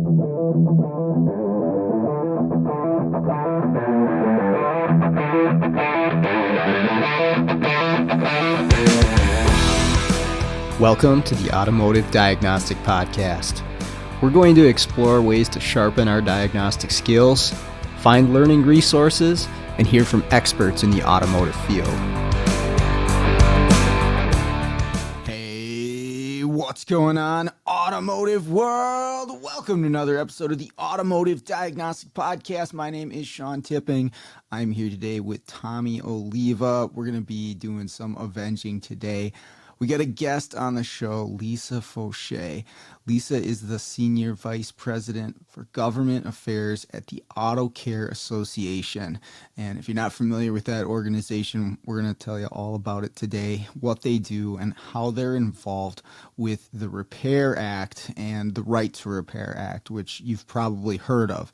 Welcome to the Automotive Diagnostic Podcast. We're going to explore ways to sharpen our diagnostic skills, find learning resources, and hear from experts in the automotive field. Hey, what's going on, automotive world? Welcome to another episode of the Automotive Diagnostic Podcast. My name is Sean Tipping. I'm here today with Tommy Oliva. We're going to be doing some avenging today. We got a guest on the show, Lisa Foshee. Lisa is the Senior Vice President for Government Affairs at the Autocare Association. And if you're not familiar with that organization, we're going to tell you all about it today, what they do, and how they're involved with the Repair Act and the Right to Repair Act, which you've probably heard of.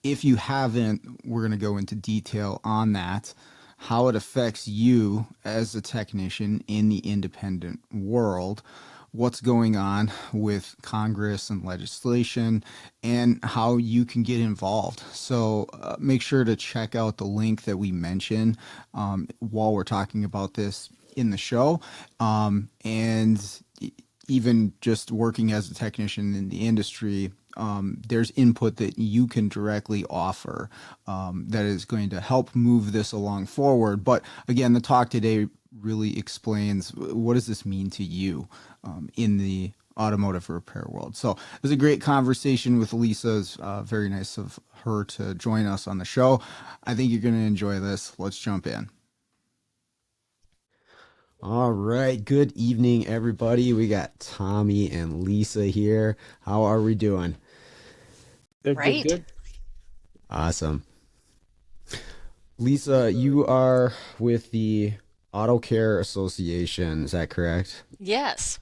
If you haven't, we're going to go into detail on that, how it affects you as a technician in the independent world, what's going on with Congress and legislation, and how you can get involved. So make sure to check out the link that we mention while we're talking about this in the show. And even just working as a technician in the industry, there's input that you can directly offer that is going to help move this along forward. But again, the talk today really explains what does this mean to you in the automotive repair world. So it was a great conversation with Lisa. It's very nice of her to join us on the show. I think you're going to enjoy this. Let's jump in. All right. Good evening, everybody. We got Tommy and Lisa here. How are we doing? Good. Awesome. Lisa, you are with the Autocare Association. Is that correct? Yes.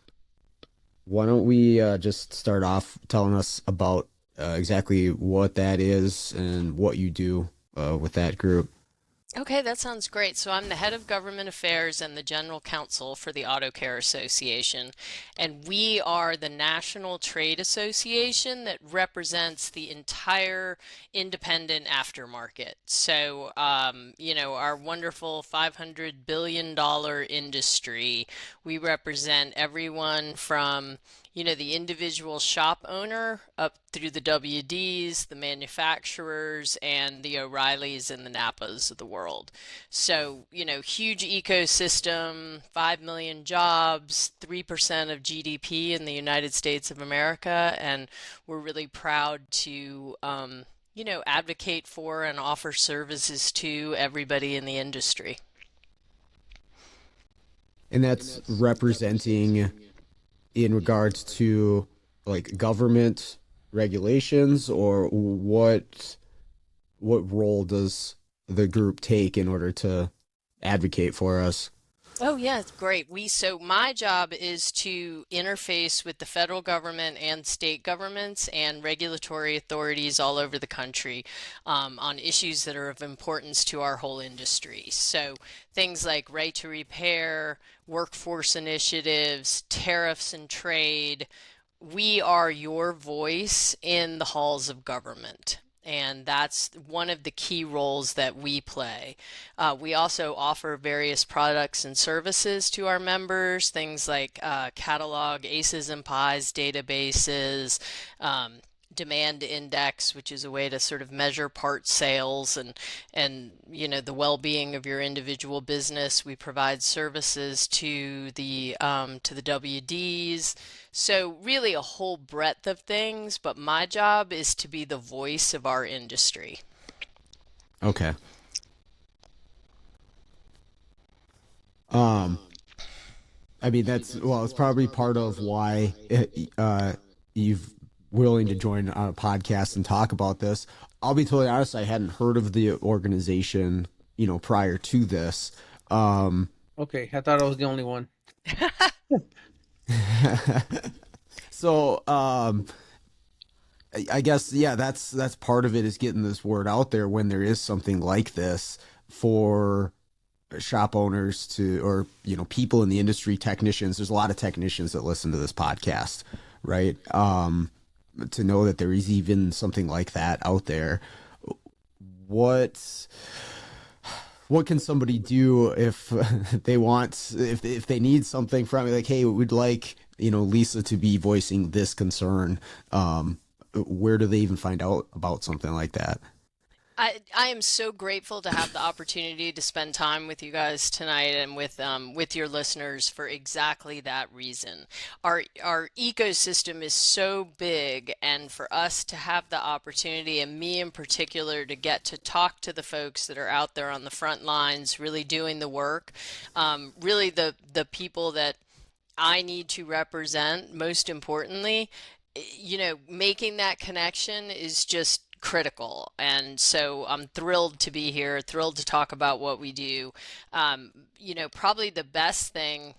Why don't we just start off telling us about exactly what that is and what you do with that group? Okay, that sounds great. So I'm the head of government affairs and the general counsel for the Autocare Association, and we are the national trade association that represents the entire independent aftermarket. So, our wonderful $500 billion industry, we represent everyone from the individual shop owner up through the WDs, the manufacturers, and the O'Reillys and the Napas of the world. So, huge ecosystem, 5 million jobs, 3% of GDP in the United States of America, and we're really proud to, advocate for and offer services to everybody in the industry. And that's representing in regards to like government regulations, or what role does the group take in order to advocate for us? Oh yeah, great. So my job is to interface with the federal government and state governments and regulatory authorities all over the country on issues that are of importance to our whole industry. So things like right to repair, workforce initiatives, tariffs and trade. We are your voice in the halls of government. And that's one of the key roles that we play. We also offer various products and services to our members, things like catalog, ACEs and PIs databases, demand index, which is a way to sort of measure part sales and the well-being of your individual business. We provide services to the WDs. So really a whole breadth of things, but my job is to be the voice of our industry. Okay. It's probably part of why you've willing to join on a podcast and talk about this. I'll be totally honest, I hadn't heard of the organization, prior to this. Okay, I thought I was the only one. So, I guess, yeah, that's part of it, is getting this word out there when there is something like this for shop owners to, or, people in the industry, technicians. There's a lot of technicians that listen to this podcast, right? to know that there is even something like that out there. What what can somebody do if they want, if they need something from me, like, hey, we'd like, Lisa to be voicing this concern. Where do they even find out about something like that? I am so grateful to have the opportunity to spend time with you guys tonight and with your listeners for exactly that reason. Our ecosystem is so big, and for us to have the opportunity, and me in particular, to get to talk to the folks that are out there on the front lines, really doing the work, really the people that I need to represent, most importantly, making that connection is just critical. And so I'm thrilled to be here, thrilled to talk about what we do. Probably the best thing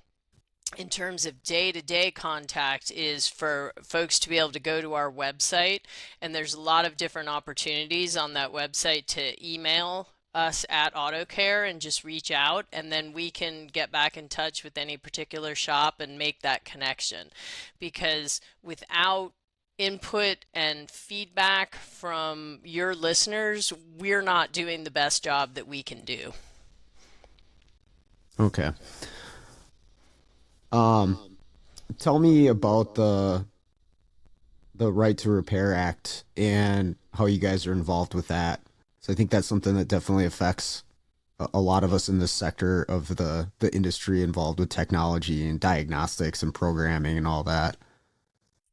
in terms of day-to-day contact is for folks to be able to go to our website, and there's a lot of different opportunities on that website to email us at Autocare and just reach out, and then we can get back in touch with any particular shop and make that connection. Because without input and feedback from your listeners, we're not doing the best job that we can do. Okay. Um, Tell me about the Right to Repair Act and how you guys are involved with that. So I think that's something that definitely affects a lot of us in this sector of the industry involved with technology and diagnostics and programming and all that.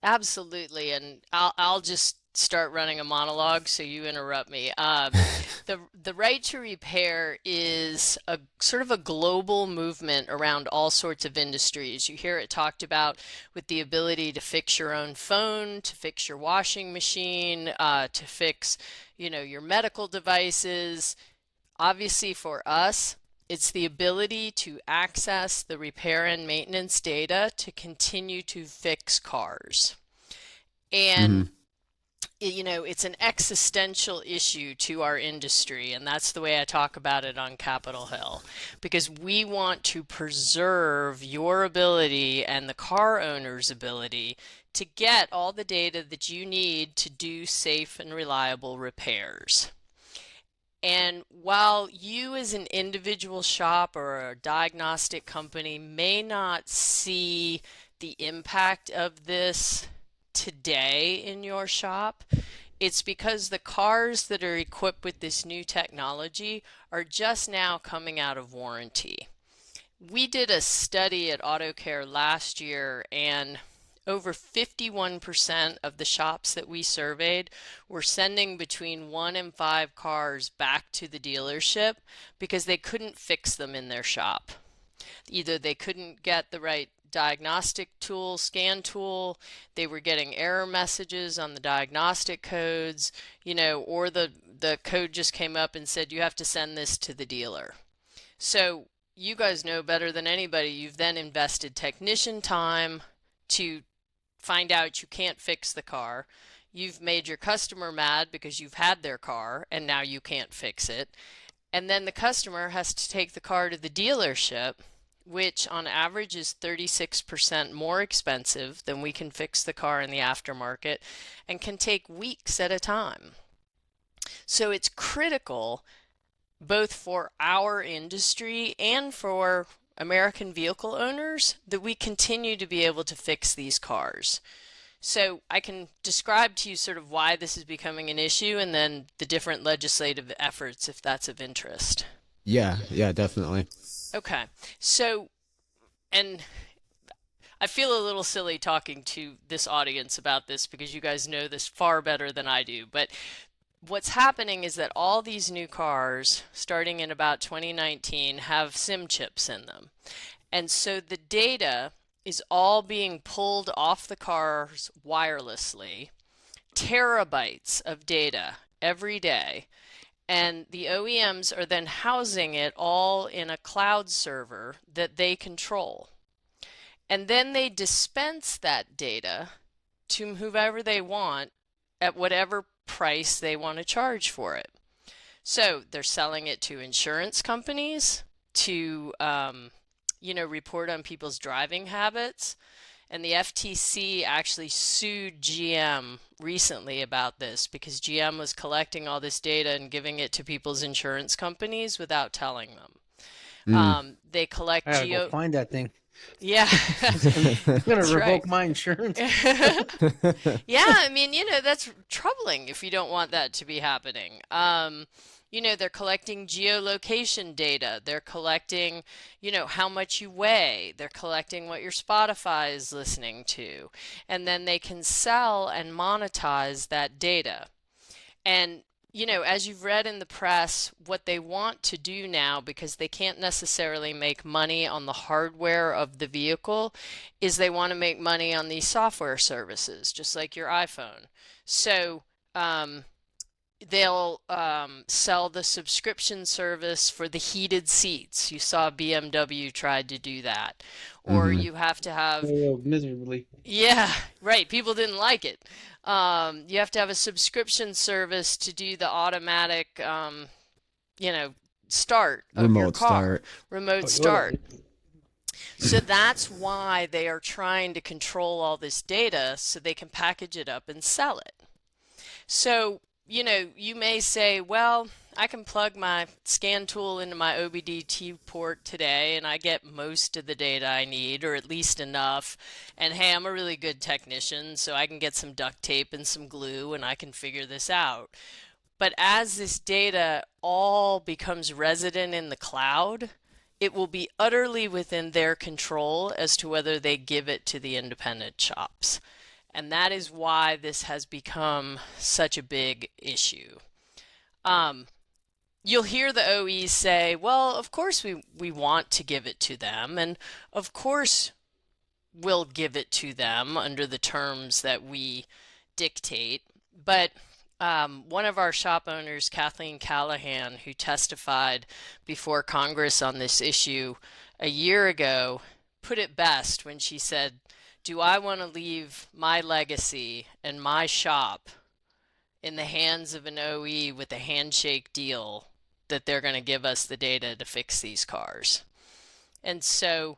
Absolutely, and I'll just start running a monologue so you interrupt me. The right to repair is a sort of a global movement around all sorts of industries. You hear it talked about with the ability to fix your own phone, to fix your washing machine, to fix, your medical devices. Obviously, for us, it's the ability to access the repair and maintenance data to continue to fix cars. And Hmm. it's an existential issue to our industry, and that's the way I talk about it on Capitol Hill, because we want to preserve your ability and the car owner's ability to get all the data that you need to do safe and reliable repairs. And while you as an individual shop or a diagnostic company may not see the impact of this today in your shop, it's because the cars that are equipped with this new technology are just now coming out of warranty. We did a study at Autocare last year, and over 51% of the shops that we surveyed were sending between 1 and 5 cars back to the dealership because they couldn't fix them in their shop. Either they couldn't get the right diagnostic tool, scan tool, they were getting error messages on the diagnostic codes, or the code just came up and said you have to send this to the dealer. So you guys know better than anybody, you've then invested technician time to find out you can't fix the car. You've made your customer mad because you've had their car and now you can't fix it. And then the customer has to take the car to the dealership, which on average is 36% more expensive than we can fix the car in the aftermarket, and can take weeks at a time. So it's critical both for our industry and for American vehicle owners that we continue to be able to fix these cars. So I can describe to you sort of why this is becoming an issue and then the different legislative efforts if that's of interest. Yeah, yeah, definitely. Okay. So, and I feel a little silly talking to this audience about this because you guys know this far better than I do, but what's happening is that all these new cars, starting in about 2019, have SIM chips in them. And so the data is all being pulled off the cars wirelessly, terabytes of data every day. And the OEMs are then housing it all in a cloud server that they control. And then they dispense that data to whoever they want at whatever price they want to charge for it. So they're selling it to insurance companies to, report on people's driving habits. And the FTC actually sued GM recently about this because GM was collecting all this data and giving it to people's insurance companies without telling them. Mm. They collect I gotta go geo. find that thing. Yeah, It's gonna that's right. revoke my insurance. Yeah, I mean, that's troubling if you don't want that to be happening. They're collecting geolocation data. They're collecting, how much you weigh. They're collecting what your Spotify is listening to. And then they can sell and monetize that data. And, as you've read in the press, what they want to do now, because they can't necessarily make money on the hardware of the vehicle, is they want to make money on these software services, just like your iPhone. So, they'll sell the subscription service for the heated seats. You saw BMW tried to do that. Or Hmm. you have to have, Oh, miserably. yeah, right, people didn't like it. You have to have a subscription service to do the automatic, you know, start of your Remote car, start. remote Toyota. start. So that's why they are trying to control all this data so they can package it up and sell it. So, you may say, well, I can plug my scan tool into my OBD2 port today and I get most of the data I need, or at least enough. And hey, I'm a really good technician, so I can get some duct tape and some glue and I can figure this out. But as this data all becomes resident in the cloud, it will be utterly within their control as to whether they give it to the independent shops. And that is why this has become such a big issue. Um, you'll hear the OEs say, well, of course we want to give it to them, and of course we'll give it to them under the terms that we dictate. But one of our shop owners, Kathleen Callahan, who testified before Congress on this issue a year ago, put it best when she said, do I want to leave my legacy and my shop in the hands of an OE with a handshake deal that they're going to give us the data to fix these cars? And so,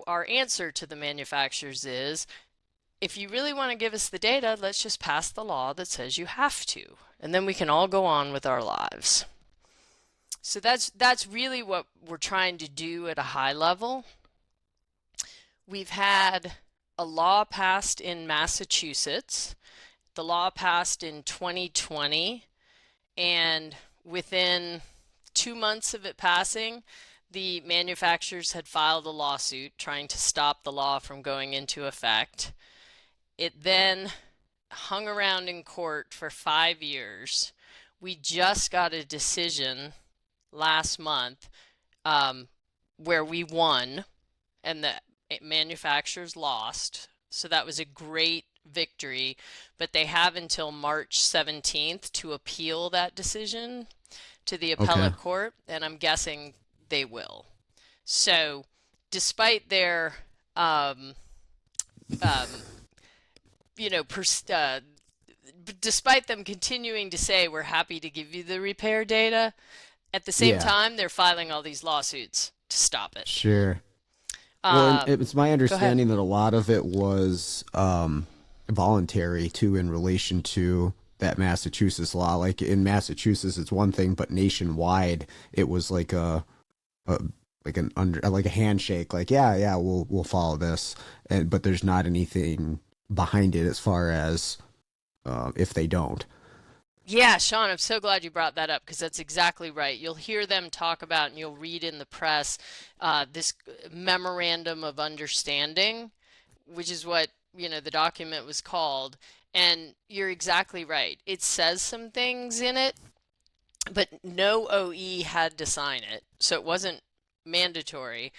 our answer to the manufacturers is, if you really want to give us the data, let's just pass the law that says you have to, and then we can all go on with our lives. So that's really what we're trying to do at a high level. We've had a law passed in Massachusetts. The law passed in 2020, and within 2 months of it passing, the manufacturers had filed a lawsuit trying to stop the law from going into effect. It then hung around in court for 5 years. We just got a decision last month where we won and the manufacturers lost. So that was a great victory, but they have until March 17th to appeal that decision to the Okay. appellate court, and I'm guessing they will. So, despite their, um, you know, despite them continuing to say we're happy to give you the repair data, at the same Yeah, time they're filing all these lawsuits to stop it. sure. Well, and it's my Go ahead. understanding that a lot of it was voluntary too, in relation to that Massachusetts law. Like in Massachusetts, it's one thing, but nationwide, it was like a like a handshake. Like yeah, we'll follow this, and but there's not anything behind it as far as if they don't. Yeah, Sean, I'm so glad you brought that up because that's exactly right. You'll hear them talk about and you'll read in the press this memorandum of understanding, which is what, the document was called. And you're exactly right. It says some things in it, but no OE had to sign it. So it wasn't mandatory.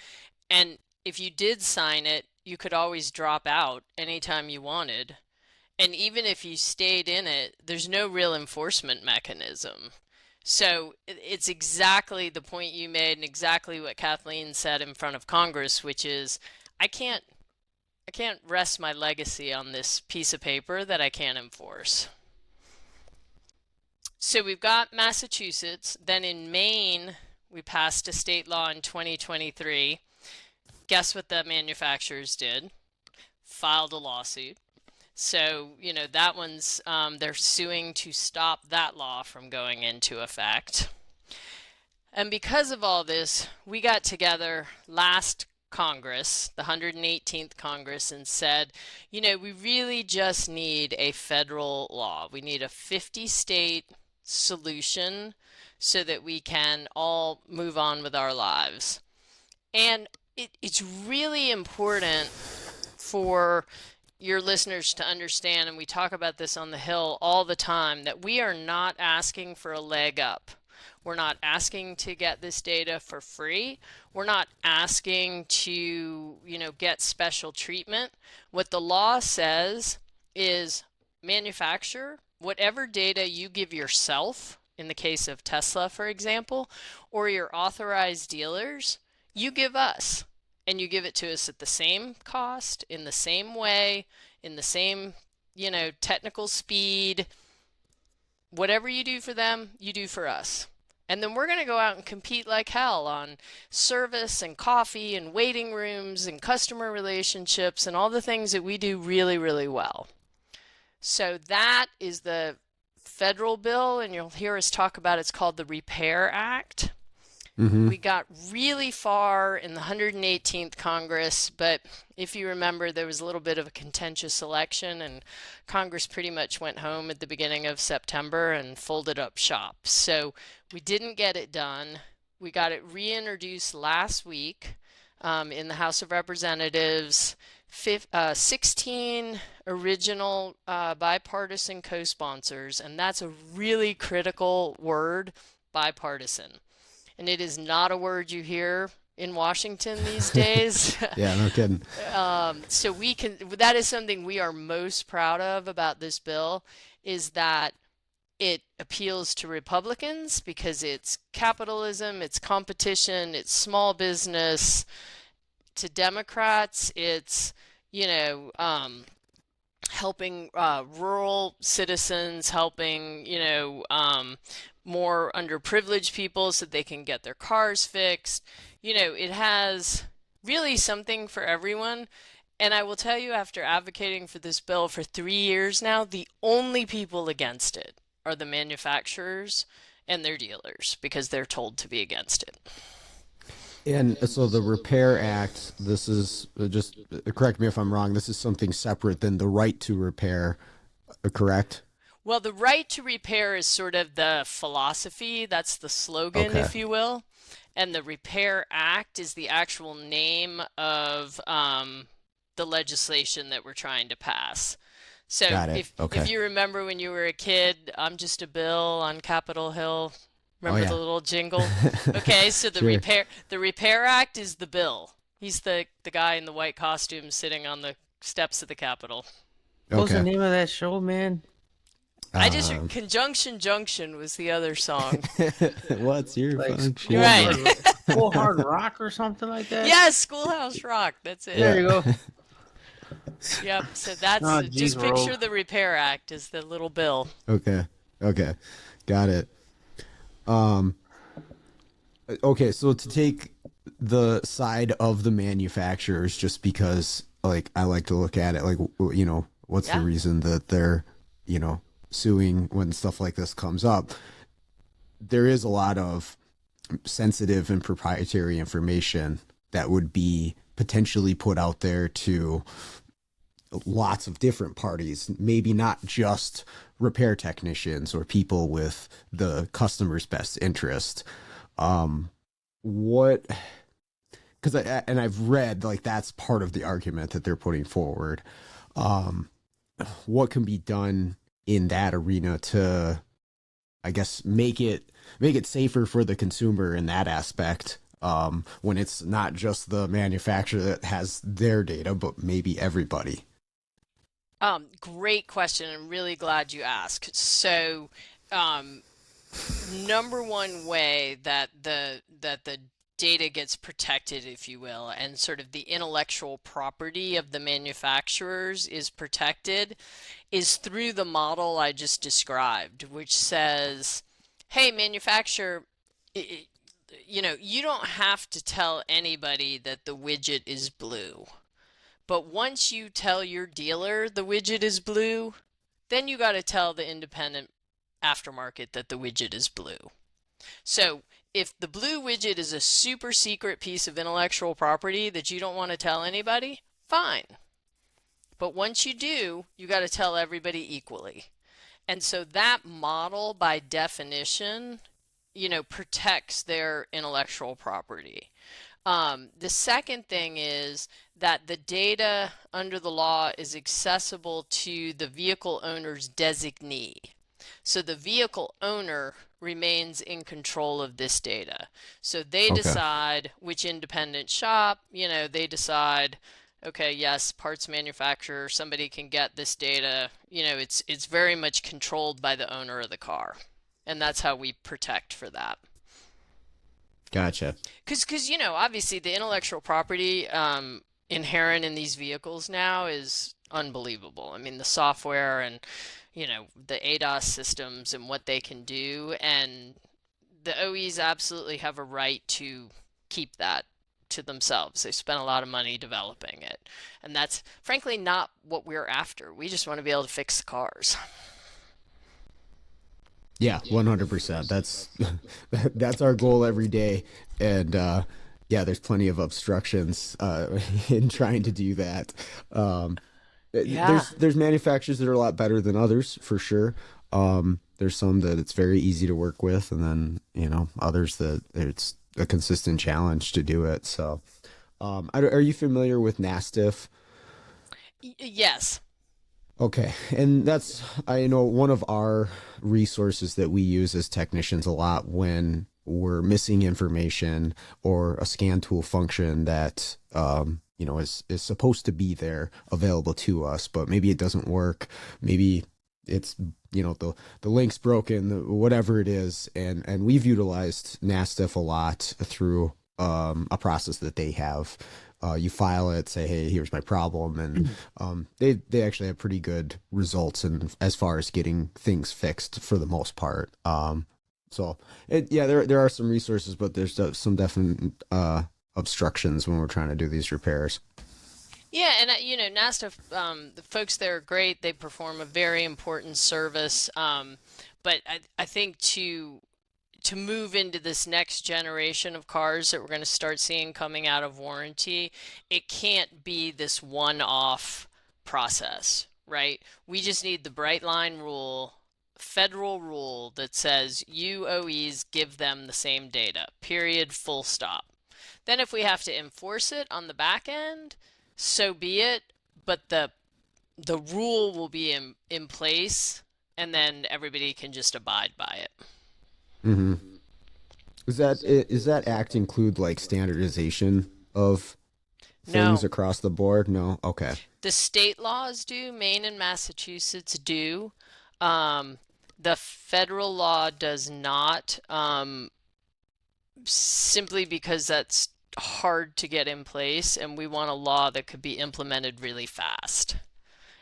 And if you did sign it, you could always drop out anytime you wanted. And even if you stayed in it, there's no real enforcement mechanism. So it's exactly the point you made and exactly what Kathleen said in front of Congress, which is I can't I can't rest my legacy on this piece of paper that I can't enforce. So we've got Massachusetts, then in Maine we passed a state law in 2023. Guess what the manufacturers did? filed a lawsuit. So, that one's, they're suing to stop that law from going into effect. And because of all this, we got together last Congress, the 118th Congress, and said, we really just need a federal law. We need a 50-state solution so that we can all move on with our lives. And it's really important for your listeners to understand, and we talk about this on the Hill all the time, that we are not asking for a leg up. We're not asking to get this data for free. We're not asking to, get special treatment. What the law says is manufacture whatever data you give yourself, in the case of Tesla, for example, or your authorized dealers, you give us. And you give it to us at the same cost, in the same way, in the same, technical speed. Whatever you do for them, you do for us. And then we're going to go out and compete like hell on service and coffee and waiting rooms and customer relationships and all the things that we do really, really well. So that is the federal bill, and you'll hear us talk about it. It's called the Repair Act. Mm-hmm. We got really far in the 118th Congress, but if you remember, there was a little bit of a contentious election, and Congress pretty much went home at the beginning of September and folded up shop. So we didn't get it done. We got it reintroduced last week in the House of Representatives. 16 original bipartisan co-sponsors, and that's a really critical word, bipartisan. And it is not a word you hear in Washington these days. Yeah, no kidding. So that is something we are most proud of about this bill, is that it appeals to Republicans because it's capitalism, it's competition, it's small business. To Democrats, it's, helping rural citizens, helping, more underprivileged people so they can get their cars fixed. It has really something for everyone. And I will tell you, after advocating for this bill for 3 years now, the only people against it are the manufacturers and their dealers because they're told to be against it. And so the Repair Act, this is just, correct me if I'm wrong, this is something separate than the right to repair, correct? Well, the right to repair is sort of the philosophy, that's the slogan, Okay. if you will. And the Repair Act is the actual name of the legislation that we're trying to pass. So Got it. Okay. if you remember when you were a kid, I'm just a bill on Capitol Hill. Remember yeah. the little jingle? Okay, so the Sure. Repair Act is the bill. He's the guy in the white costume sitting on the steps of the Capitol. What's the Okay. name of that show, man? I just Conjunction Junction was the other song. What's your Like function? Right. Full Hard Rock or something like that? Yes, Schoolhouse Rock. That's it. There you go. Yep. So that's Oh, just geez, picture Rogue. the Repair Act as the little bill. Okay. Got it. Okay, so to take the side of the manufacturers, just because like I like to look at it like, what's the Yeah. reason that they're, suing when stuff like this comes up? There is a lot of sensitive and proprietary information that would be potentially put out there to lots of different parties, maybe not just repair technicians or people with the customer's best interest. What, because I've read like that's part of the argument that they're putting forward. What can be done in that arena to, I guess, make it safer for the consumer in that aspect, when it's not just the manufacturer that has their data, but maybe everybody. Great question. I'm really glad you asked. So, number one way that the data gets protected, if you will, and sort of the intellectual property of the manufacturers is protected is through the model I just described, which says, hey, manufacturer, you don't have to tell anybody that the widget is blue, But once you tell your dealer the widget is blue, then you got to tell the independent aftermarket that the widget is blue. So if the blue widget is a super secret piece of intellectual property that you don't want to tell anybody, fine. But once you do, you got to tell everybody equally. And so that model, by definition, protects their intellectual property. The second thing is that the data under the law is accessible to the vehicle owner's designee. So the vehicle owner remains in control of this data. So they Okay. decide which independent shop, they decide, okay, yes, parts manufacturer, somebody can get this data. It's very much controlled by the owner of the car. And that's how we protect for that. Gotcha. Because obviously the intellectual property inherent in these vehicles now is unbelievable. I mean, the software and the ADAS systems and what they can do, and the OEs absolutely have a right to keep that to themselves. They spent a lot of money developing it, and that's frankly not what we're after. We just want to be able to fix the cars. Yeah, 100%. That's our goal every day. And yeah, there's plenty of obstructions in trying to do that. Yeah. There's manufacturers that are a lot better than others for sure. There's some that it's very easy to work with, and then others that it's a consistent challenge to do it. So, are you familiar with NASTIF? Yes. Okay, and that's I know one of our resources that we use as technicians a lot when we're missing information or a scan tool function that is supposed to be there available to us, but maybe it doesn't work. Maybe it's the link's broken, whatever it is, and we've utilized NASTIF a lot through a process that they have. You file it, say, hey, here's my problem, and they actually have pretty good results and as far as getting things fixed for the most part. There are some resources, but there's some definite obstructions when we're trying to do these repairs. Yeah, and NASTA, the folks there are great. They perform a very important service. But I think to move into this next generation of cars that we're going to start seeing coming out of warranty, it can't be this one-off process, right? We just need the bright line rule, federal rule that says you OEs give them the same data, period, full stop. Then if we have to enforce it on the back end, so be it, but the rule will be in place, and then everybody can just abide by it. Hmm. Is that act include like standardization of things No, across the board? No. Okay. the state laws do, Maine and Massachusetts do. Um, the federal law does not, simply because that's hard to get in place, and we want a law that could be implemented really fast.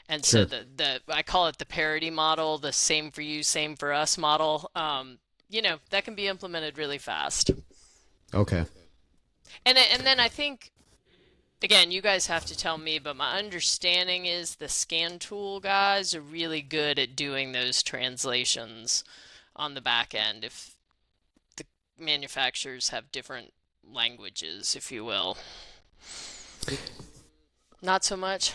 And so Sure. the I call it the parity model, the same for you, same for us model. That can be implemented really fast. Okay. And then I think, again, you guys have to tell me, but my understanding is the scan tool guys are really good at doing those translations on the back end if the manufacturers have different languages, if you will. It, Not so much.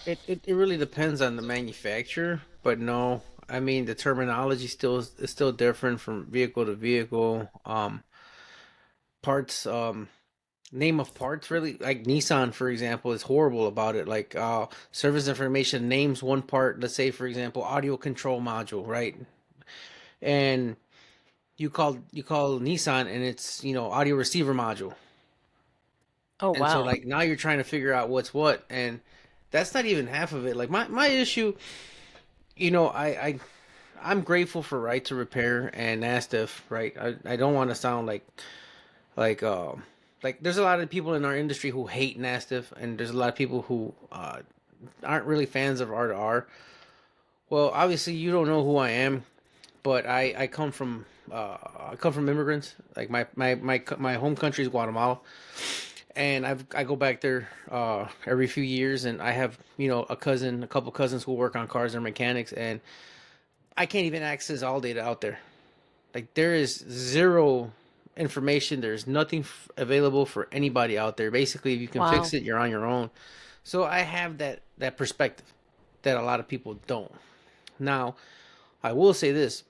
it really depends on the manufacturer, but no, I mean the terminology still is still different from vehicle to vehicle. Parts, name of parts really like Nissan, for example, is horrible about it. Like service information names one part, let's say for example, audio control module, right? And you call Nissan and it's audio receiver module. Oh, And so wow. like now you're trying to figure out what's what, and that's not even half of it. Like my issue, I'm grateful for right to repair and Nasdaq, right? I don't want to sound like like there's a lot of people in our industry who hate Nasdaq, and there's a lot of people who aren't really fans of R to R. Well, obviously you don't know who I am, but I come from immigrants. Like my home country is Guatemala, and I go back there every few years, and I have a couple cousins who work on cars and mechanics, and I can't even access all data out there. Like there is zero information. There's nothing available for anybody out there. Basically, if you can fix Wow. it, you're on your own. So I have that perspective that a lot of people don't. Now, I will say this: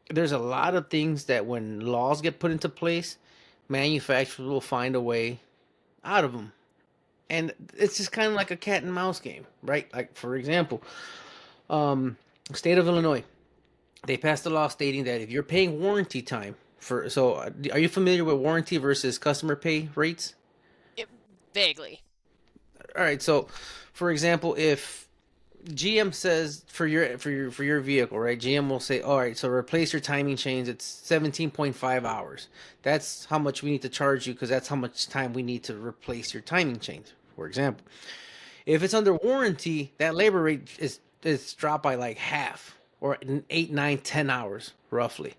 there's a lot of things that when laws get put into place, manufacturers will find a way out of them. And it's just kind of like a cat and mouse game, right? Like for example, um, state of Illinois, they passed a law stating that if you're paying warranty time for, are you familiar with warranty versus customer pay rates? It, vaguely. All right, so for example, if GM says for your vehicle, right? GM will say, "All right, so replace your timing chains. It's 17.5 hours. That's how much we need to charge you because that's how much time we need to replace your timing chains." For example, if it's under warranty, that labor rate is dropped by like half or 8, 9, 10 hours roughly.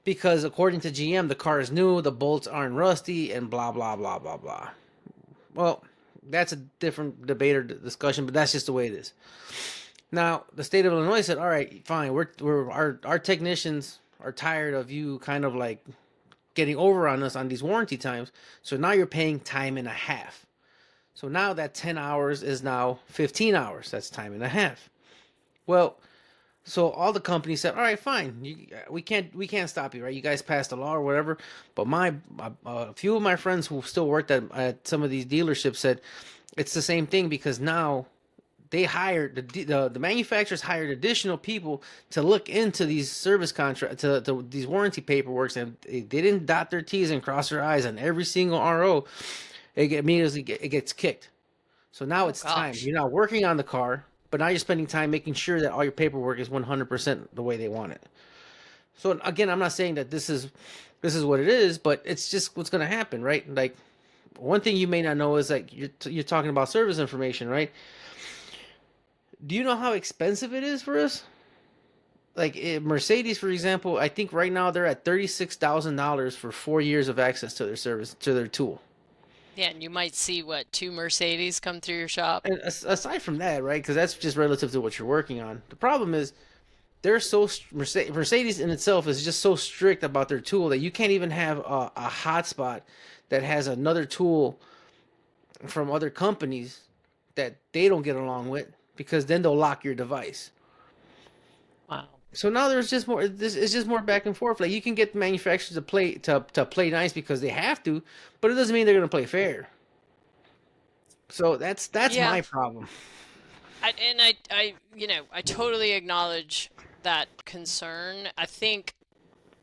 Because according to GM, the car is new, the bolts aren't rusty, and blah blah blah blah blah. Well, that's a different debate or discussion, but that's just the way it is. Now, the state of Illinois said, "All right, fine. Our technicians are tired of you kind of like getting over on us on these warranty times. So now you're paying time and a half. So now that 10 hours is now 15 hours. That's time and a half. Well, so all the companies said, "All right, fine. We can't stop you, right? You guys passed a law or whatever." But a few of my friends who still worked at some of these dealerships said it's the same thing because now they hired the manufacturers hired additional people to look into these service contract to these warranty paperwork, and they didn't dot their T's and cross their I's on every single RO. It gets kicked. So now Oh it's time. gosh. You're not working on the car, but now you're spending time making sure that all your paperwork is 100% the way they want it. So again, I'm not saying that this is what it is, but it's just what's going to happen, right? Like one thing you may not know is like you're talking about service information, right? Do you know how expensive it is for us? Like Mercedes, for example, I think right now they're at $36,000 for 4 years of access to their service to their tool. Yeah, and you might see what, two Mercedes come through your shop. And aside from that, right? Because that's just relative to what you're working on. The problem is they're Mercedes in itself is just so strict about their tool that you can't even have a hotspot that has another tool from other companies that they don't get along with because then they'll lock your device. Wow. So now there's just more. This is just more back and forth. Like you can get the manufacturers to play nice because they have to, but it doesn't mean they're gonna play fair. So that's Yeah, my problem. I totally acknowledge that concern. I think,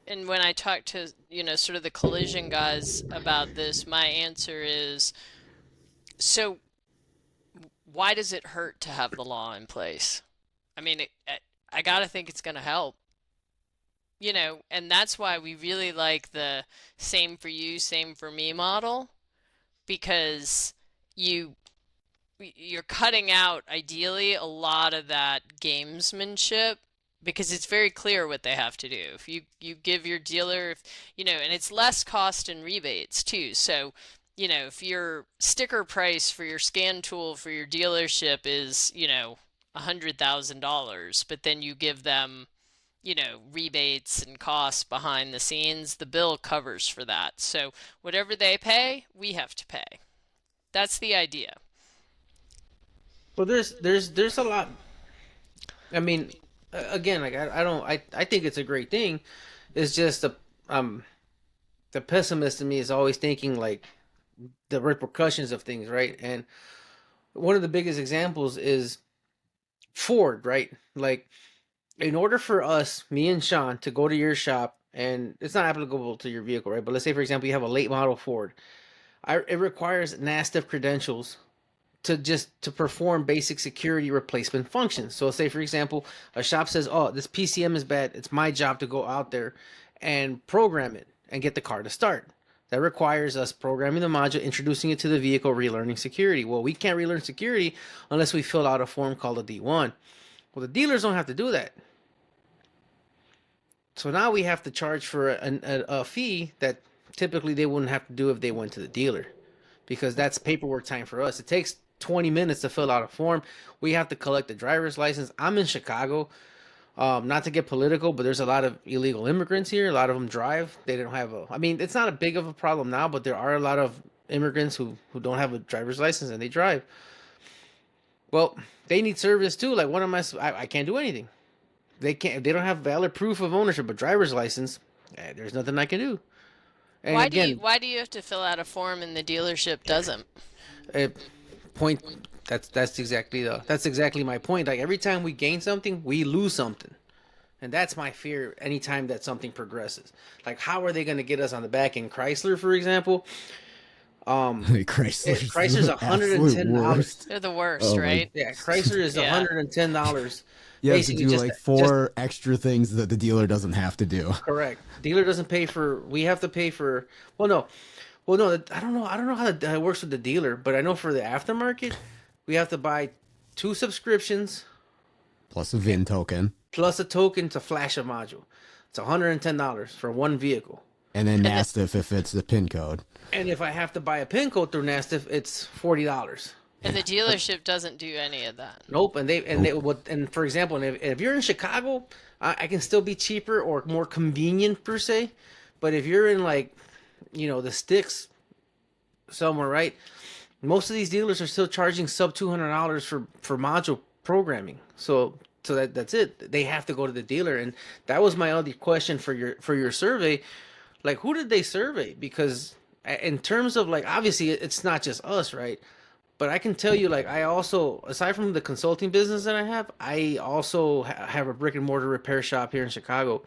and when I talk to, sort of the collision guys about this, my answer is, so why does it hurt to have the law in place? I mean, I gotta think it's gonna help, and that's why we really like the same for you, same for me model, because you you're cutting out ideally a lot of that gamesmanship because it's very clear what they have to do. If you give your dealer, if and it's less cost and rebates too. So, if your sticker price for your scan tool for your dealership is, $100,000, but then you give them, rebates and costs behind the scenes, the bill covers for that. So whatever they pay, we have to pay. That's the idea. Well, there's a lot. I mean, again, like I don't I think it's a great thing. It's just um the pessimist in me is always thinking like the repercussions of things, right? And one of the biggest examples is Ford, right? Like in order for us, me and Sean, to go to your shop, and it's not applicable to your vehicle, right? But let's say, for example, you have a late model Ford. It requires NASTF credentials to perform basic security replacement functions. So, say for example, a shop says, "Oh, this PCM is bad. It's my job to go out there and program it and get the car to start." That requires us programming the module, introducing it to the vehicle, relearning security. Well, we can't relearn security unless we fill out a form called a D1. Well, the dealers don't have to do that. So now we have to charge for a fee that typically they wouldn't have to do if they went to the dealer. because that's paperwork time for us. It takes 20 minutes to fill out a form. We have to collect the driver's license. I'm in Chicago. Not to get political, but there's a lot of illegal immigrants here. A lot of them drive. They don't have a. I mean, it's not a big of a problem now, but there are a lot of immigrants who don't have a driver's license and they drive. Well, they need service too. Like one of I can't do anything. They can't. They don't have valid proof of ownership, but driver's license. There's nothing I can do. And again, Why do you have to fill out a form and the dealership doesn't? uh, point. That's exactly my point. Like every time we gain something, we lose something. And that's my fear anytime that something progresses. Like, how are they going to get us on the back end? Chrysler, for example. Chrysler's $110. They're the worst, Oh my right? Yeah, Chrysler is Yeah. $110. You have to Basically, do just like four extra things that the dealer doesn't have to do. correct. Dealer doesn't pay for. We have to pay for. Well, no. I don't know. I don't know how it works with the dealer, but I know for the aftermarket, we have to buy 2 subscriptions Plus a VIN token. plus a token to flash a module. It's $110 for one vehicle. And then NASTIF if it's the PIN code. And if I have to buy a pin code through NASTIF, it's $40. And the dealership doesn't do any of that. Nope. And for example, if you're in Chicago, I can still be cheaper or more convenient per se. But if you're in like, the sticks somewhere, right? Most of these dealers are still charging sub $200 for module programming. So that's it. They have to go to the dealer, and that was my other question for your survey. Like, who did they survey? Because in terms of like, obviously, it's not just us, right? But I can tell you, like, I also, aside from the consulting business that I also have a brick and mortar repair shop here in Chicago.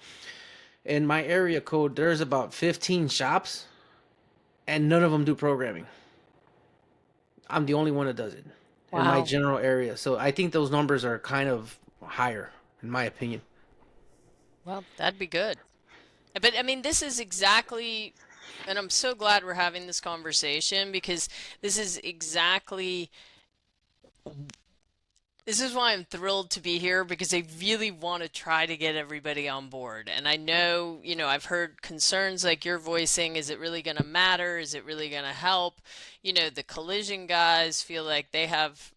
In my area code, there's about 15 shops, and none of them do programming. I'm the only one that does it in my Wow. general area. So I think those numbers are kind of higher, in my opinion. Well, that'd be good. But I mean, this is exactly, and I'm so glad we're having this conversation because this is exactly, this is why I'm thrilled to be here because I really want to try to get everybody on board. And I know, I've heard concerns like you're voicing. Is it really going to matter? Is it really going to help? The collision guys feel like they have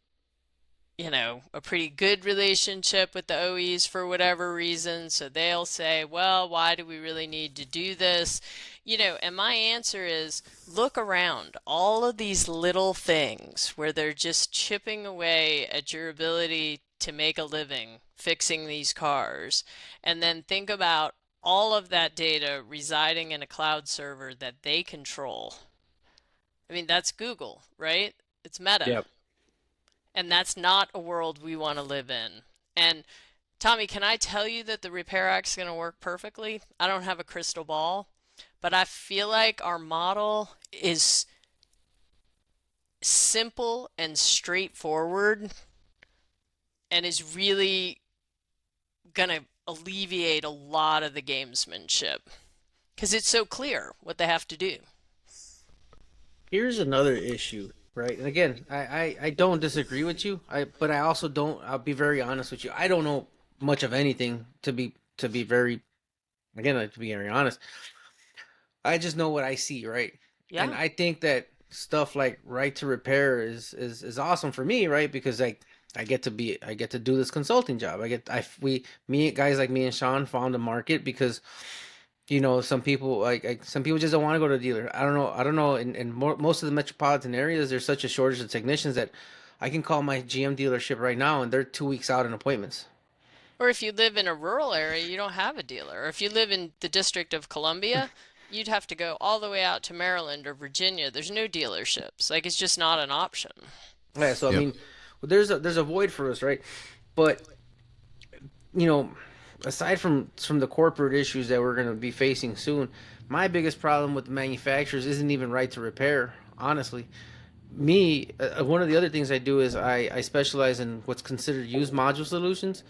a pretty good relationship with the OEs for whatever reason. So they'll say, well, why do we really need to do this? And my answer is look around. All of these little things where they're just chipping away at your ability to make a living fixing these cars. And then think about all of that data residing in a cloud server that they control. I mean, that's Google, right? It's Meta. Yep. And that's not a world we want to live in. And Tommy, can I tell you that the Repair Act's going to work perfectly? I don't have a crystal ball, but I feel like our model is simple and straightforward and is really going to alleviate a lot of the gamesmanship because it's so clear what they have to do. Here's another issue, right? And again, I don't disagree with you. But I also don't. I'll be very honest with you. I don't know much of anything to be very to be very honest. I just know what I see, right? And Yeah. I think that stuff like right to repair is awesome for me, right? Because I get to do this consulting job. Guys like me and Sean found a market because some people some people just don't want to go to a dealer. I don't know. In most of the metropolitan areas, there's such a shortage of technicians that I can call my GM dealership right now, and they're 2 weeks out in appointments. Or if you live in a rural area, you don't have a dealer. Or if you live in the District of Columbia, you'd have to go all the way out to Maryland or Virginia. There's no dealerships. Like it's just not an option. Yeah, so I Yep. mean, there's a void for us, right? But you know, aside from the corporate issues that we're going to be facing soon, my biggest problem with the manufacturers isn't even right to repair. Honestly, one of the other things I do is I specialize in what's considered used module solutions,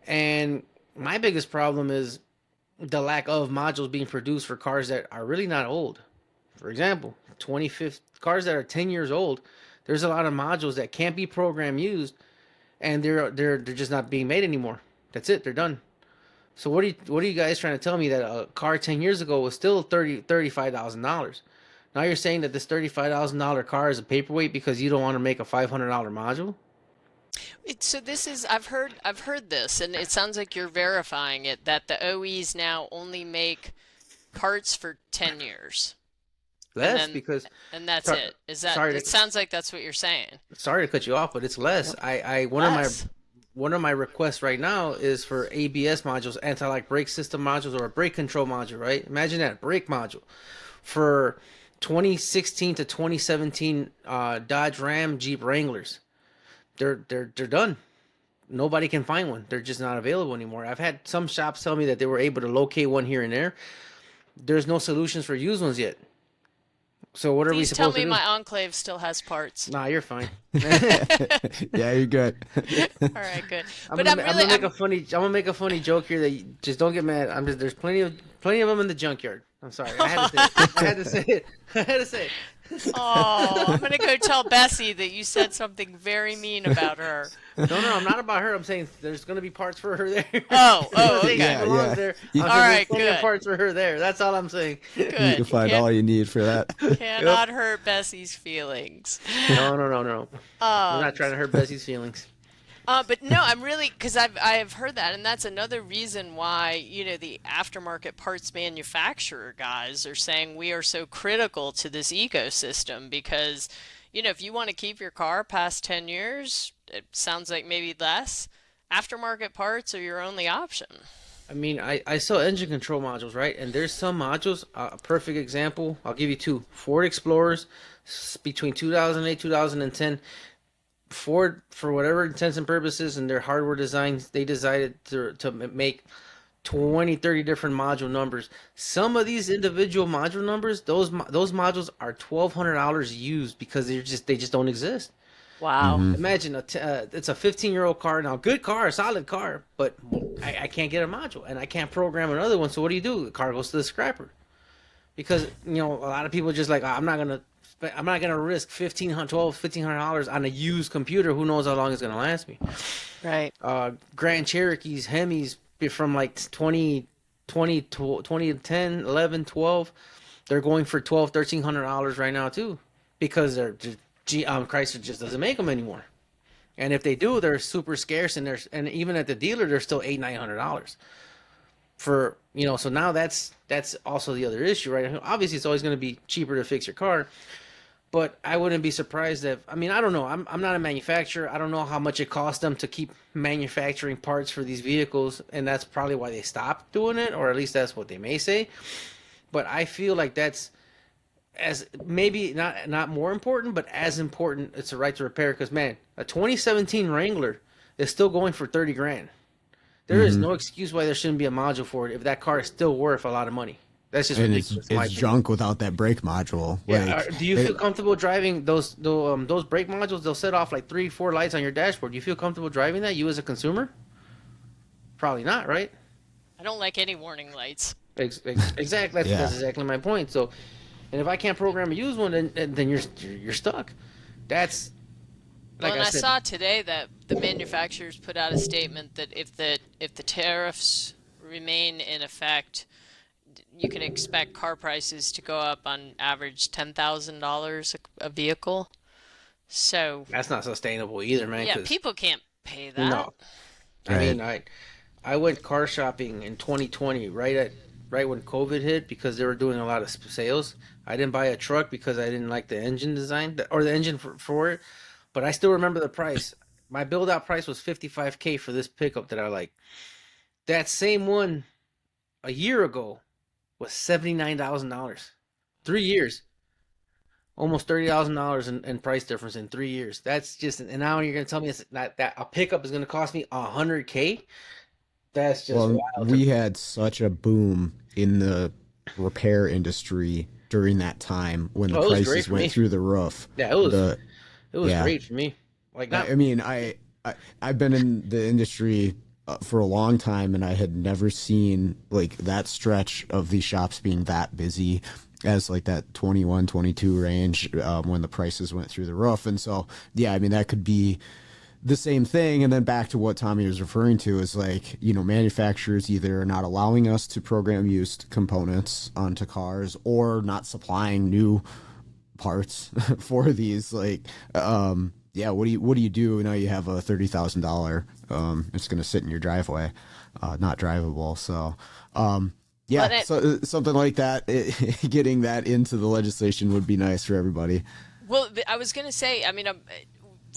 and my biggest problem is the lack of modules being produced for cars that are really not old. For example, 25th cars that are 10 years old, there's a lot of modules that can't be program used, and they're just not being made anymore. That's it. They're done. So what are you guys trying to tell me that a car 10 years ago was still $35,000? Now you're saying that this $35,000 car is a paperweight because you don't want to make a $500 module? So this is I've heard this, and it sounds like you're verifying it that the OEs now only make parts for 10 years. And Less then because and that's sorry, it. Is that sorry it to sounds like that's what you're saying. sorry to cut you off, but it's less. I Less. one of my requests right now is for ABS modules, anti-lock brake system modules, or a brake control module. Right? Imagine that brake module for 2016 to 2017 Dodge Ram Jeep Wranglers. They're done. Nobody can find one. They're just not available anymore. I've had some shops tell me that they were able to locate one here and there. There's no solutions for used ones yet. So what are we Please tell supposed to me do? my Enclave still has parts. Nah, you're fine. Yeah, you're good. All right, good. But I'm I'm really gonna make a funny joke here that you, just don't get mad. There's plenty of them in the junkyard. I'm sorry. I had to say it. I had to say it. I had to say it. Oh, I'm gonna go tell Bessie that you said something very mean about her. No, I'm not about her. I'm saying there's gonna be parts for her there. Oh, I'm saying okay. she Yeah, belongs yeah. there. You- I'm All saying there's right, plenty of good. parts for her there. That's all I'm saying. You can Good. find all you need for that. Cannot hurt Bessie's feelings. No. I'm Um, not trying to hurt Bessie's feelings. but no, I'm really because I've heard that, and that's another reason why the aftermarket parts manufacturer guys are saying we are so critical to this ecosystem because if you want to keep your car past 10 years, it sounds like maybe less. Aftermarket parts are your only option. I mean, I sell engine control modules, right? And there's some modules. A perfect example. I'll give you two. Ford Explorers between 2008 2010. Ford, for whatever intents and purposes and their hardware designs, they decided to make 20, 30 different module numbers. Some of these individual module numbers, those modules are $1,200 used because they just don't exist. Wow. Imagine it's a 15-year-old car now, good car, solid car, but I can't get a module and I can't program another one. So what do? The car goes to the scrapper because a lot of people just like I'm not gonna risk $1,500 on a used computer. Who knows how long it's gonna last me? Right. Grand Cherokees, Hemis from like 2010, 11, 12, they're going for $1,200, $1,300 right now too, because they're just Chrysler just doesn't make them anymore. And if they do, they're super scarce, and even at the dealer, they're still $800, $900 for So now that's also the other issue, right? Obviously, it's always going to be cheaper to fix your car, but I wouldn't be surprised if I don't know. I'm not a manufacturer. I don't know how much it costs them to keep manufacturing parts for these vehicles, and that's probably why they stopped doing it, or at least that's what they may say. But I feel like that's as maybe not more important, but as important. It's a right to repair because man, a 2017 Wrangler is still going for 30 grand. There is no excuse why there shouldn't be a module for it if that car is still worth a lot of money. That's just And ridiculous. in my it's opinion. junk without that brake module. Yeah. Like, Do you feel comfortable driving those brake modules? They'll set off like 3-4 lights on your dashboard. Do you feel comfortable driving that? You as a consumer? Probably not, right? I don't like any warning lights. Exactly. Yeah. That's exactly my point. So, and if I can't program a used one, then you're stuck. That's Well, like and I I said. saw today that the manufacturers put out a statement that if the tariffs remain in effect, you can expect car prices to go up on average $10,000 a vehicle. So, That's not sustainable either, man. yeah, 'Cause people can't pay that. no, I Right. mean, I went car shopping in 2020, right when COVID hit, because they were doing a lot of sales. I didn't buy a truck because I didn't like the engine design or the engine for it, but I still remember the price. My build out price was $55K for this pickup that I like. That same one a year ago was $79,000. 3 years, almost $30,000 in price difference in 3 years. That's just, and now you're gonna tell me it's not, that a pickup is gonna cost me $100K? That's just well, wild. to we me. had such a boom in the repair industry during that time when the Oh, it was great prices for me. went through the roof. Yeah, it was The yeah. great for me. Like not I mean, I've been in the industry for a long time, and I had never seen like that stretch of these shops being that busy as like that 21, 22 range when the prices went through the roof. And so, yeah, I mean, that could be the same thing. And then back to what Tommy was referring to is like, manufacturers either are not allowing us to program used components onto cars or not supplying new parts for these. Like, yeah, what do you do now? You have a $30,000, it's going to sit in your driveway, not drivable. So, But yeah, so something like that, getting that into the legislation would be nice for everybody. well, I was going to say, I mean,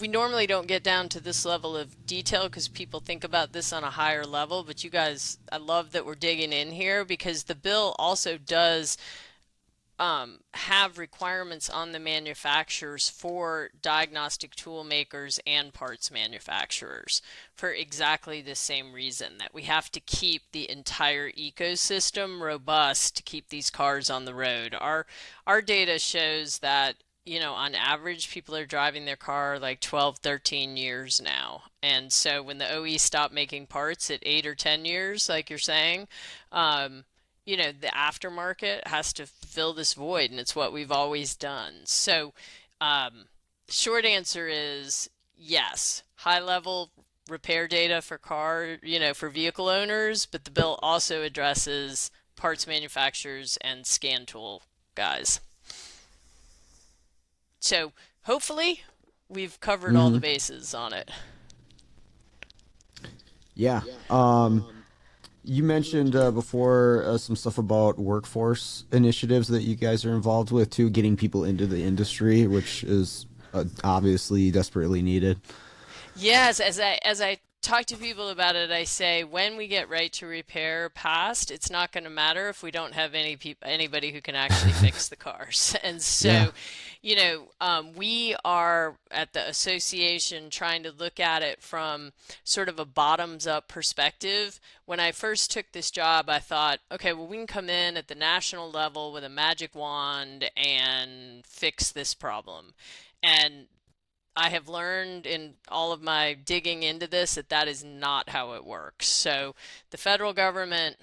we normally don't get down to this level of detail because people think about this on a higher level, but you guys, I love that we're digging in here because the bill also does have requirements on the manufacturers for diagnostic tool makers and parts manufacturers for exactly the same reason that we have to keep the entire ecosystem robust to keep these cars on the road. Our data shows that, on average, people are driving their car like 12, 13 years now. And so when the OE stopped making parts at 8 or 10 years, like you're saying, um, the aftermarket has to fill this void, and it's what we've always done. So, um, short answer is yes, high level repair data for for vehicle owners, but the bill also addresses parts manufacturers and scan tool guys. So, hopefully, we've covered all the Hmm. bases on it. Yeah. You mentioned before some stuff about workforce initiatives that you guys are involved with too, getting people into the industry, which is obviously desperately needed. Yes, as I talk to people about it, I say when we get right to repair passed, it's not going to matter if we don't have anybody who can actually fix the cars. And Yeah. so, we are at the association trying to look at it from sort of a bottoms up perspective. When I first took this job, I thought, okay, well, we can come in at the national level with a magic wand and fix this problem. And I have learned in all of my digging into this that that is not how it works. So the federal government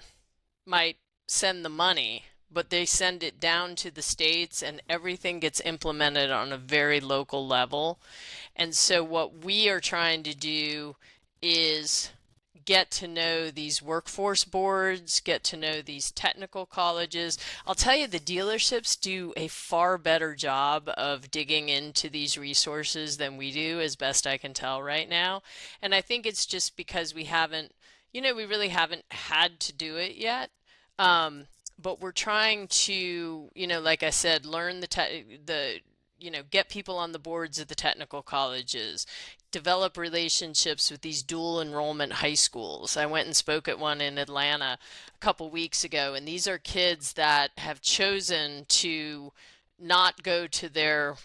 might send the money, but they send it down to the states and everything gets implemented on a very local level. And so what we are trying to do is get to know these workforce boards, get to know these technical colleges. I'll tell you, the dealerships do a far better job of digging into these resources than we do, as best I can tell right now. And I think it's just because we really haven't had to do it yet. But we're trying to, like I said, learn get people on the boards of the technical colleges, develop relationships with these dual enrollment high schools. I went and spoke at one in Atlanta a couple weeks ago, and these are kids that have chosen to not go to their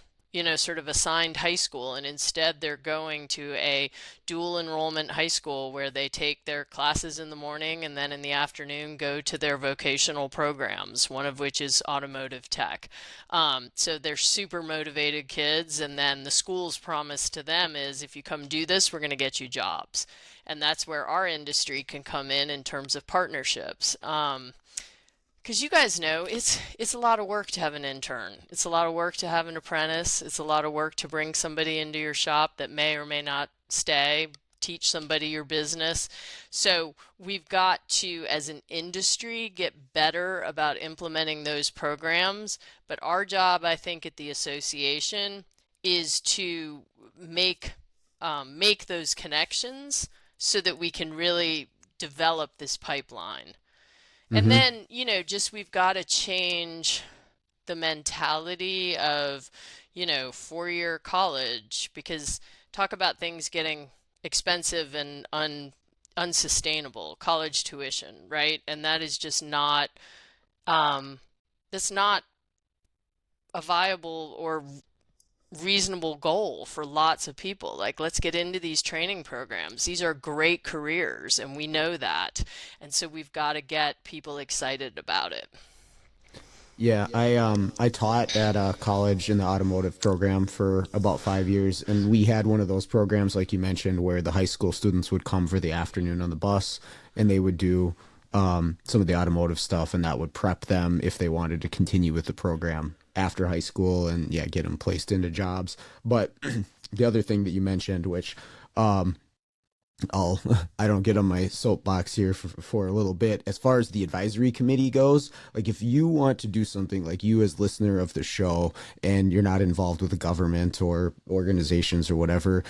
sort of assigned high school, and instead they're going to a dual enrollment high school where they take their classes in the morning and then in the afternoon go to their vocational programs, one of which is automotive tech. So they're super motivated kids, and then the school's promise to them is if you come do this, we're going to get you jobs. And that's where our industry can come in terms of partnerships. Because you guys know it's a lot of work to have an intern. It's a lot of work to have an apprentice. It's a lot of work to bring somebody into your shop that may or may not stay, teach somebody your business. So we've got to, as an industry, get better about implementing those programs. But our job, I think, at the association is to make those connections so that we can really develop this pipeline. And Hmm. then, just we've got to change the mentality of, 4-year college because talk about things getting expensive and unsustainable, college tuition, right? And that is just not, um, that's not a viable or reasonable goal for lots of people. Like, let's get into these training programs. These are great careers, and we know that. And so we've got to get people excited about it. Yeah, I taught at a college in the automotive program for about 5 years, and we had one of those programs like you mentioned where the high school students would come for the afternoon on the bus, and they would do some of the automotive stuff, and that would prep them if they wanted to continue with the program after high school, and yeah, get them placed into jobs. But the other thing that you mentioned, which I'll I don't get on my soapbox here for a little bit. As far as the advisory committee goes, like if you want to do something, like you as listener of the show and you're not involved with the government or organizations or whatever,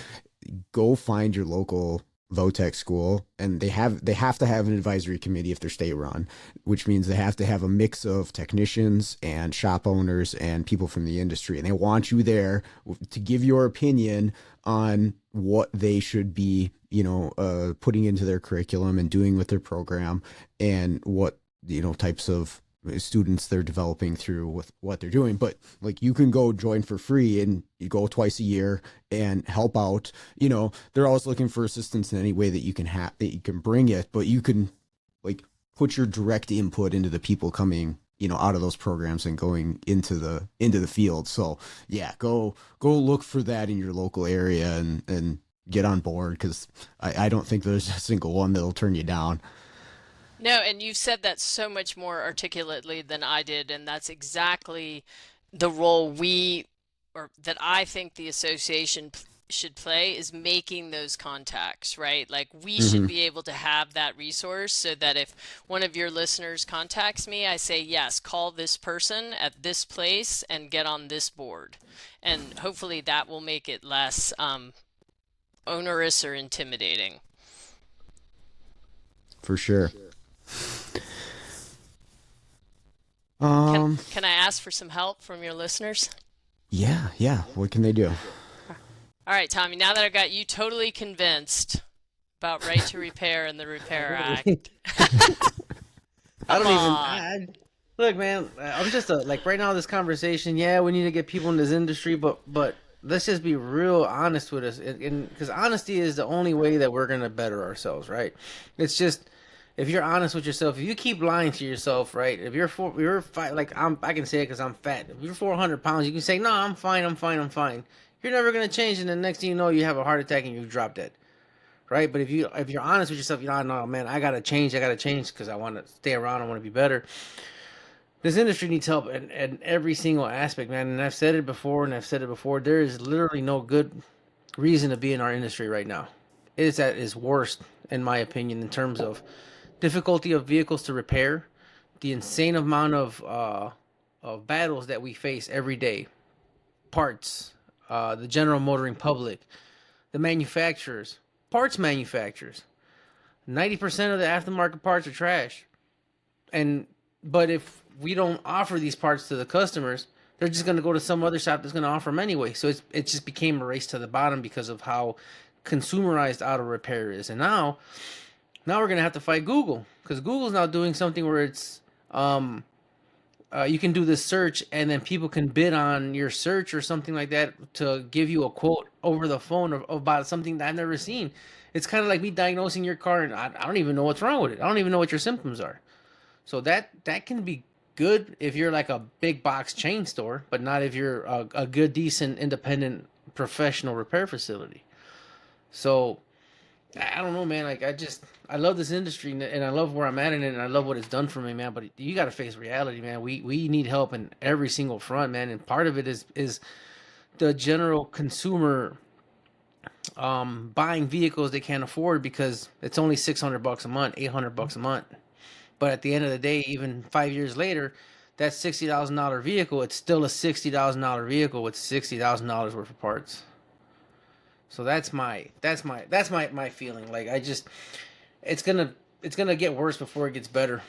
go find your local VOTEC school, and they have to have an advisory committee if they're state run, which means they have to have a mix of technicians and shop owners and people from the industry, and they want you there to give your opinion on what they should be, putting into their curriculum and doing with their program, and what types of students they're developing through with what they're doing. But like, you can go join for free and you go twice a year and help out. They're always looking for assistance in any way that you can bring it, but you can like put your direct input into the people coming out of those programs and going into the field. So yeah, go look for that in your local area and get on board, because I don't think there's a single one that'll turn you down. No, and you've said that so much more articulately than I did, and that's exactly the role or that I think the association should play, is making those contacts, right? Like, we should Hmm. be able to have that resource so that if one of your listeners contacts me, I say, yes, call this person at this place and get on this board. And hopefully that will make it less onerous or intimidating. For sure. Can Um, can I ask for some help from your listeners? yeah, yeah. What can they do? All right, Tommy, now that I've got you totally convinced about right to repair and the Repair Act, I come don't even. on. Look, man. I'm just like right now. This conversation. Yeah, we need to get people in this industry, but let's just be real honest with us, and because honesty is the only way that we're gonna better ourselves, right? It's just if you're honest with yourself, if you keep lying to yourself, right? If you're fat, like I can say it because I'm fat. If you're 400 pounds, you can say, no, I'm fine, I'm fine, I'm fine. You're never gonna change, and the next thing you know, you have a heart attack and you drop dead, right? But if you're honest with yourself, no, man, I gotta change because I want to stay around, I want to be better. This industry needs help in every single aspect, man. And I've said it before, and I've said it before. There is literally no good reason to be in our industry right now. It is at its worst, in my opinion, in terms of difficulty of vehicles to repair, the insane amount of battles that we face every day, parts, the general motoring public, the manufacturers, parts manufacturers. 90% of the aftermarket parts are trash. And but if we don't offer these parts to the customers, they're just going to go to some other shop that's going to offer them anyway. So it just became a race to the bottom because of how consumerized auto repair is. And now we're going to have to fight Google, because Google's now doing something where it's you can do this search and then people can bid on your search or something like that to give you a quote over the phone about something that I've never seen. It's kind of like me diagnosing your car, and I don't even know what's wrong with it. I don't even know what your symptoms are. So that can be good if you're like a big box chain store, but not if you're a good, decent, independent, professional repair facility. So I don't know, man. Like I love this industry, and I love where I'm at in it, and I love what it's done for me, man. But you got to face reality, man. We need help in every single front, man. And part of it is the general consumer buying vehicles they can't afford because it's only $600 a month, $800 a month. But at the end of the day, even 5 years later, that $60,000 vehicle, it's still a $60,000 vehicle with $60,000 worth of parts. So that's my feeling. Like it's gonna it's gonna get worse before it gets better.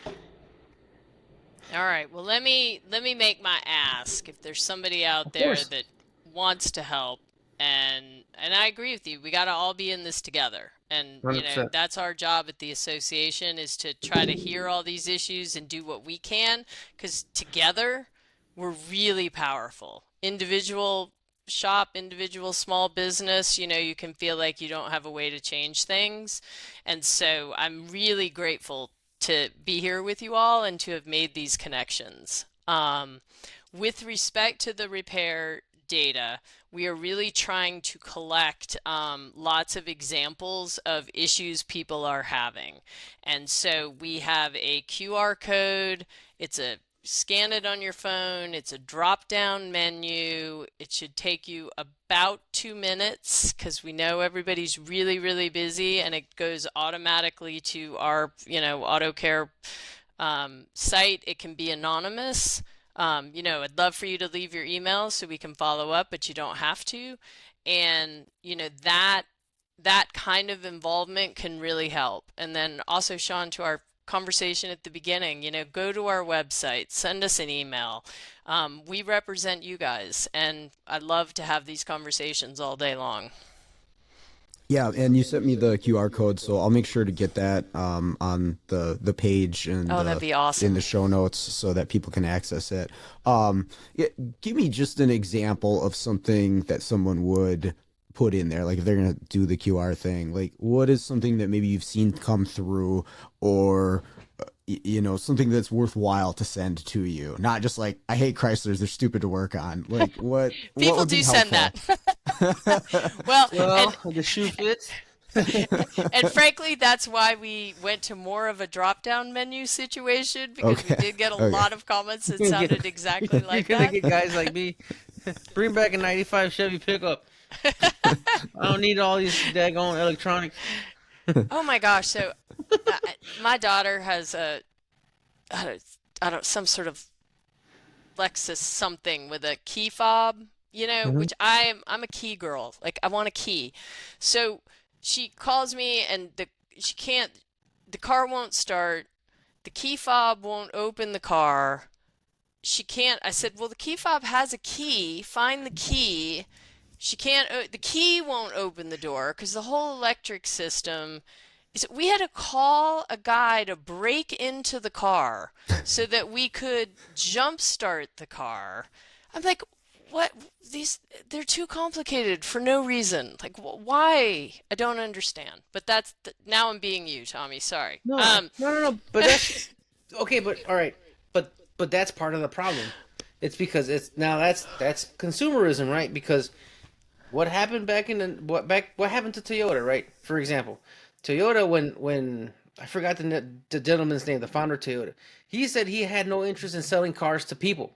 All right, well, let me make my ask. If there's somebody out Of there course, that wants to help, and I agree with you, we got to all be in this together. And, 100%. that's our job at the association, is to try to hear all these issues and do what we can, because together we're really powerful. Individual shop, individual small business, you can feel like you don't have a way to change things. And so I'm really grateful to be here with you all and to have made these connections. With respect to the repair data, we are really trying to collect lots of examples of issues people are having. And so we have a QR code. It's a scan it on your phone. It's a drop-down menu. It should take you about 2 minutes because we know everybody's really, really busy, and it goes automatically to our, Autocare site. It can be anonymous. I'd love for you to leave your email so we can follow up, but you don't have to. And, that kind of involvement can really help. And then also, Sean, to our conversation at the beginning, go to our website, send us an email. We represent you guys, and I'd love to have these conversations all day long. Yeah, and you sent me the QR code, so I'll make sure to get that on the page and Oh, that'd be in the awesome. show notes so that people can access it. Yeah, give me just an example of something that someone would put in there, like if they're gonna do the QR thing. Like, what is something that maybe you've seen come through, or something that's worthwhile to send to you, not just like I hate Chryslers, they're stupid to work on. Like, what People would be do send helpful? that. Well, Well, and the shoe fits. and frankly, that's why we went to more of a drop-down menu situation because we Okay, did get a okay. lot of comments that You're gonna sounded get, exactly you're like gonna that. get guys like me. Bring back a '95 Chevy pickup. I don't need all these daggone electronics. Oh my gosh, so my daughter has some sort of Lexus something with a key fob, Hmm. which I'm a key girl. Like I want a key. So she calls me and she can't the car won't start. The key fob won't open the car. She can't. I said, "Well, the key fob has a key. Find the key." She can't the key won't open the door because the whole electric system is we had to call a guy to break into the car so that we could jump start the car. I'm like, what? These they're too complicated for no reason. Like, why? I don't understand. But now I'm being you, Tommy. Sorry. No, no, no, no. But that's okay. But all right. But that's part of the problem. It's because it's now that's consumerism, right? Because what happened back in what happened to Toyota, right? For example, Toyota when I forgot the gentleman's name, the founder of Toyota. He said he had no interest in selling cars to people.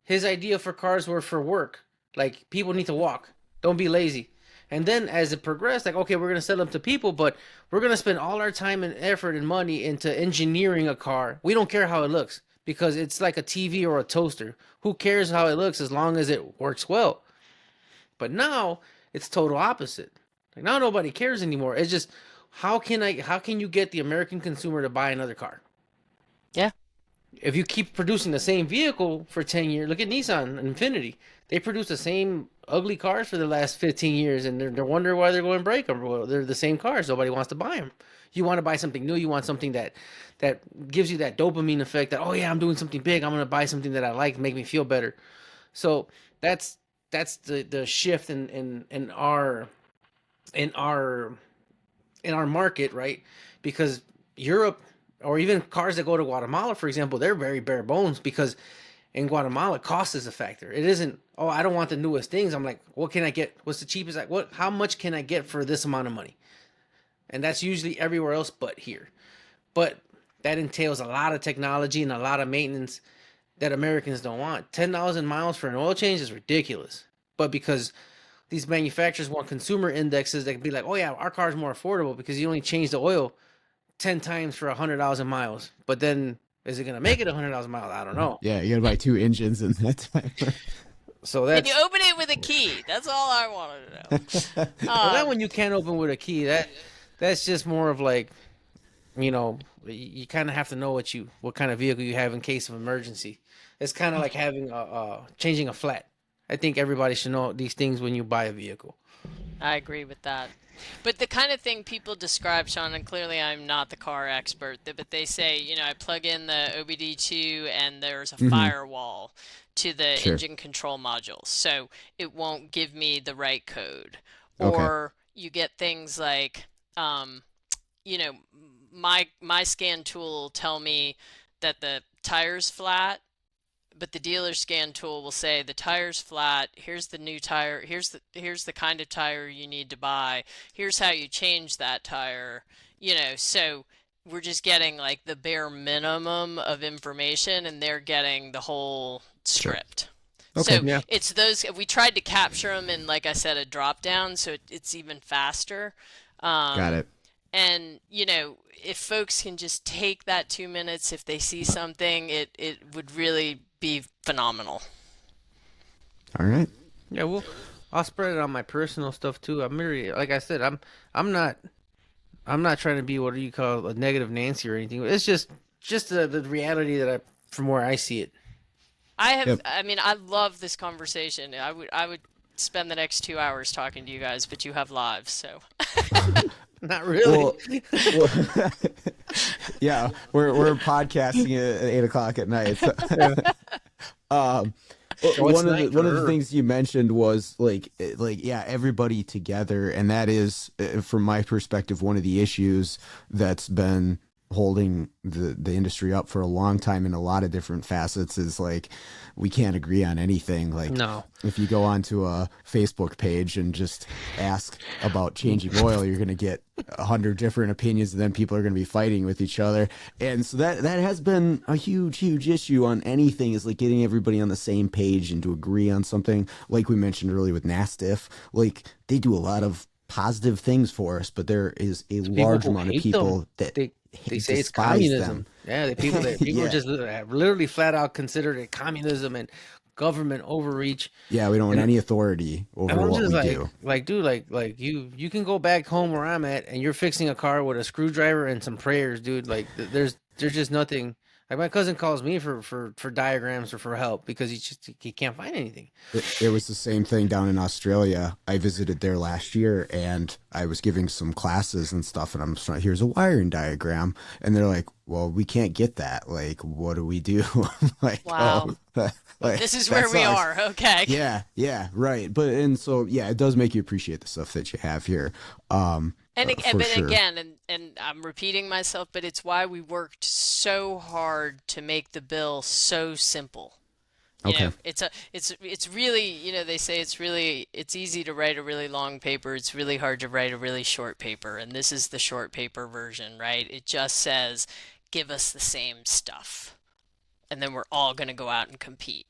His idea for cars were for work. Like people need to walk. Don't be lazy. And then as it progressed, like okay, we're gonna sell them to people, but we're gonna spend all our time and effort and money into engineering a car. We don't care how it looks because it's like a TV or a toaster. Who cares how it looks as long as it works well? But now it's total opposite. Like now nobody cares anymore. It's just how can you get the American consumer to buy another car? Yeah. If you keep producing the same vehicle for 10 years, look at Nissan and Infinity. They produce the same ugly cars for the last 15 years and they're wondering why they're going to break them. Well, they're the same cars. Nobody wants to buy them. You want to buy something new. You want something that gives you that dopamine effect that, oh yeah, I'm doing something big. I'm going to buy something that I like, make me feel better. So that's that's the shift in our in our market, right? Because Europe or even cars that go to Guatemala, for example, they're very bare bones because in Guatemala, cost is a factor. It isn't, oh, I don't want the newest things. I'm like, what can I get? What's the cheapest? How much can I get for this amount of money? And that's usually everywhere else but here. But that entails a lot of technology and a lot of maintenance that Americans don't want. 10,000 miles for an oil change is ridiculous. But because these manufacturers want consumer indexes that can be like, oh yeah, our car is more affordable because you only change the oil 10 times for 100,000 miles. But then is it going to make it 100,000 miles? I don't know. Yeah, you gotta buy two engines in that time. So Can you that's, open it with a key? That's all I wanted to know. well, that one you can't open with a key. That's just more of like, you kind of have to know what kind of vehicle you have in case of emergency. It's kind of like having changing a flat. I think everybody should know these things when you buy a vehicle. I agree with that. But the kind of thing people describe, Sean, and clearly I'm not the car expert, but they say, I plug in the OBD2 and there's a Hmm. firewall to the Sure. engine control module. So it won't give me the right code. Okay. Or you get things like, um, you know, my scan tool will tell me that the tire's flat, but the dealer scan tool will say the tire's flat. Here's the new tire. Here's the kind of tire you need to buy. Here's how you change that tire. So we're just getting like the bare minimum of information and they're getting the whole Sure. script. Okay. So Yeah. it's those, we tried to capture them in, like I said, a drop down so it's even faster. Got Um, it. and, you know, if folks can just take that 2 minutes, if they see something, it would really be phenomenal. All right. Yeah, well, I'll spread it on my personal stuff too. I'm really, like I said, I'm not I'm not trying to be what do you call a negative Nancy or anything. It's just the reality that I from where I see it. Yep. I mean, I love this conversation. I would spend the next 2 hours talking to you guys, but you have lives, so. Not really. Well, well yeah, we're podcasting at 8 o'clock at night. So. Yeah. um, Oh, it's one of the night for her. things you mentioned was like yeah, everybody together, and that is from my perspective one of the issues that's been holding the industry up for a long time in a lot of different facets is like we can't agree on anything. Like No. if you go onto a Facebook page and just ask about changing oil, you're going to get 100 different opinions, and then people are going to be fighting with each other. And so that has been a huge issue on anything, is like getting everybody on the same page and to agree on something. Like we mentioned earlier with NASTIF, like they do a lot of positive things for us, but there is a People large who amount of hate them, people that they say it's despise communism. them. Yeah, people Yeah. just literally flat out considered it communism and government overreach. Yeah, we don't want And any authority and over I'm what just we do. dude, like you can go back home where I'm at, and you're fixing a car with a screwdriver and some prayers, dude. Like there's just nothing. Like my cousin calls me for diagrams or for help because he can't find anything. It was the same thing down in Australia. I visited there last year and I was giving some classes and stuff, and I'm just like, here's a wiring diagram. And they're like, well, we can't get that. Like, what do we do? I'm like, Wow. oh, Well, like, this is that where we sucks. are. Okay. Yeah, right. But, and so, yeah, it does make you appreciate the stuff that you have here, for But sure. again, and I'm repeating myself, but it's why we worked so hard to make the bill so simple. You Okay. know, it's really, you know, they say it's easy to write a really long paper, it's really hard to write a really short paper, and this is the short paper version, right? It just says, give us the same stuff, and then we're all going to go out and compete.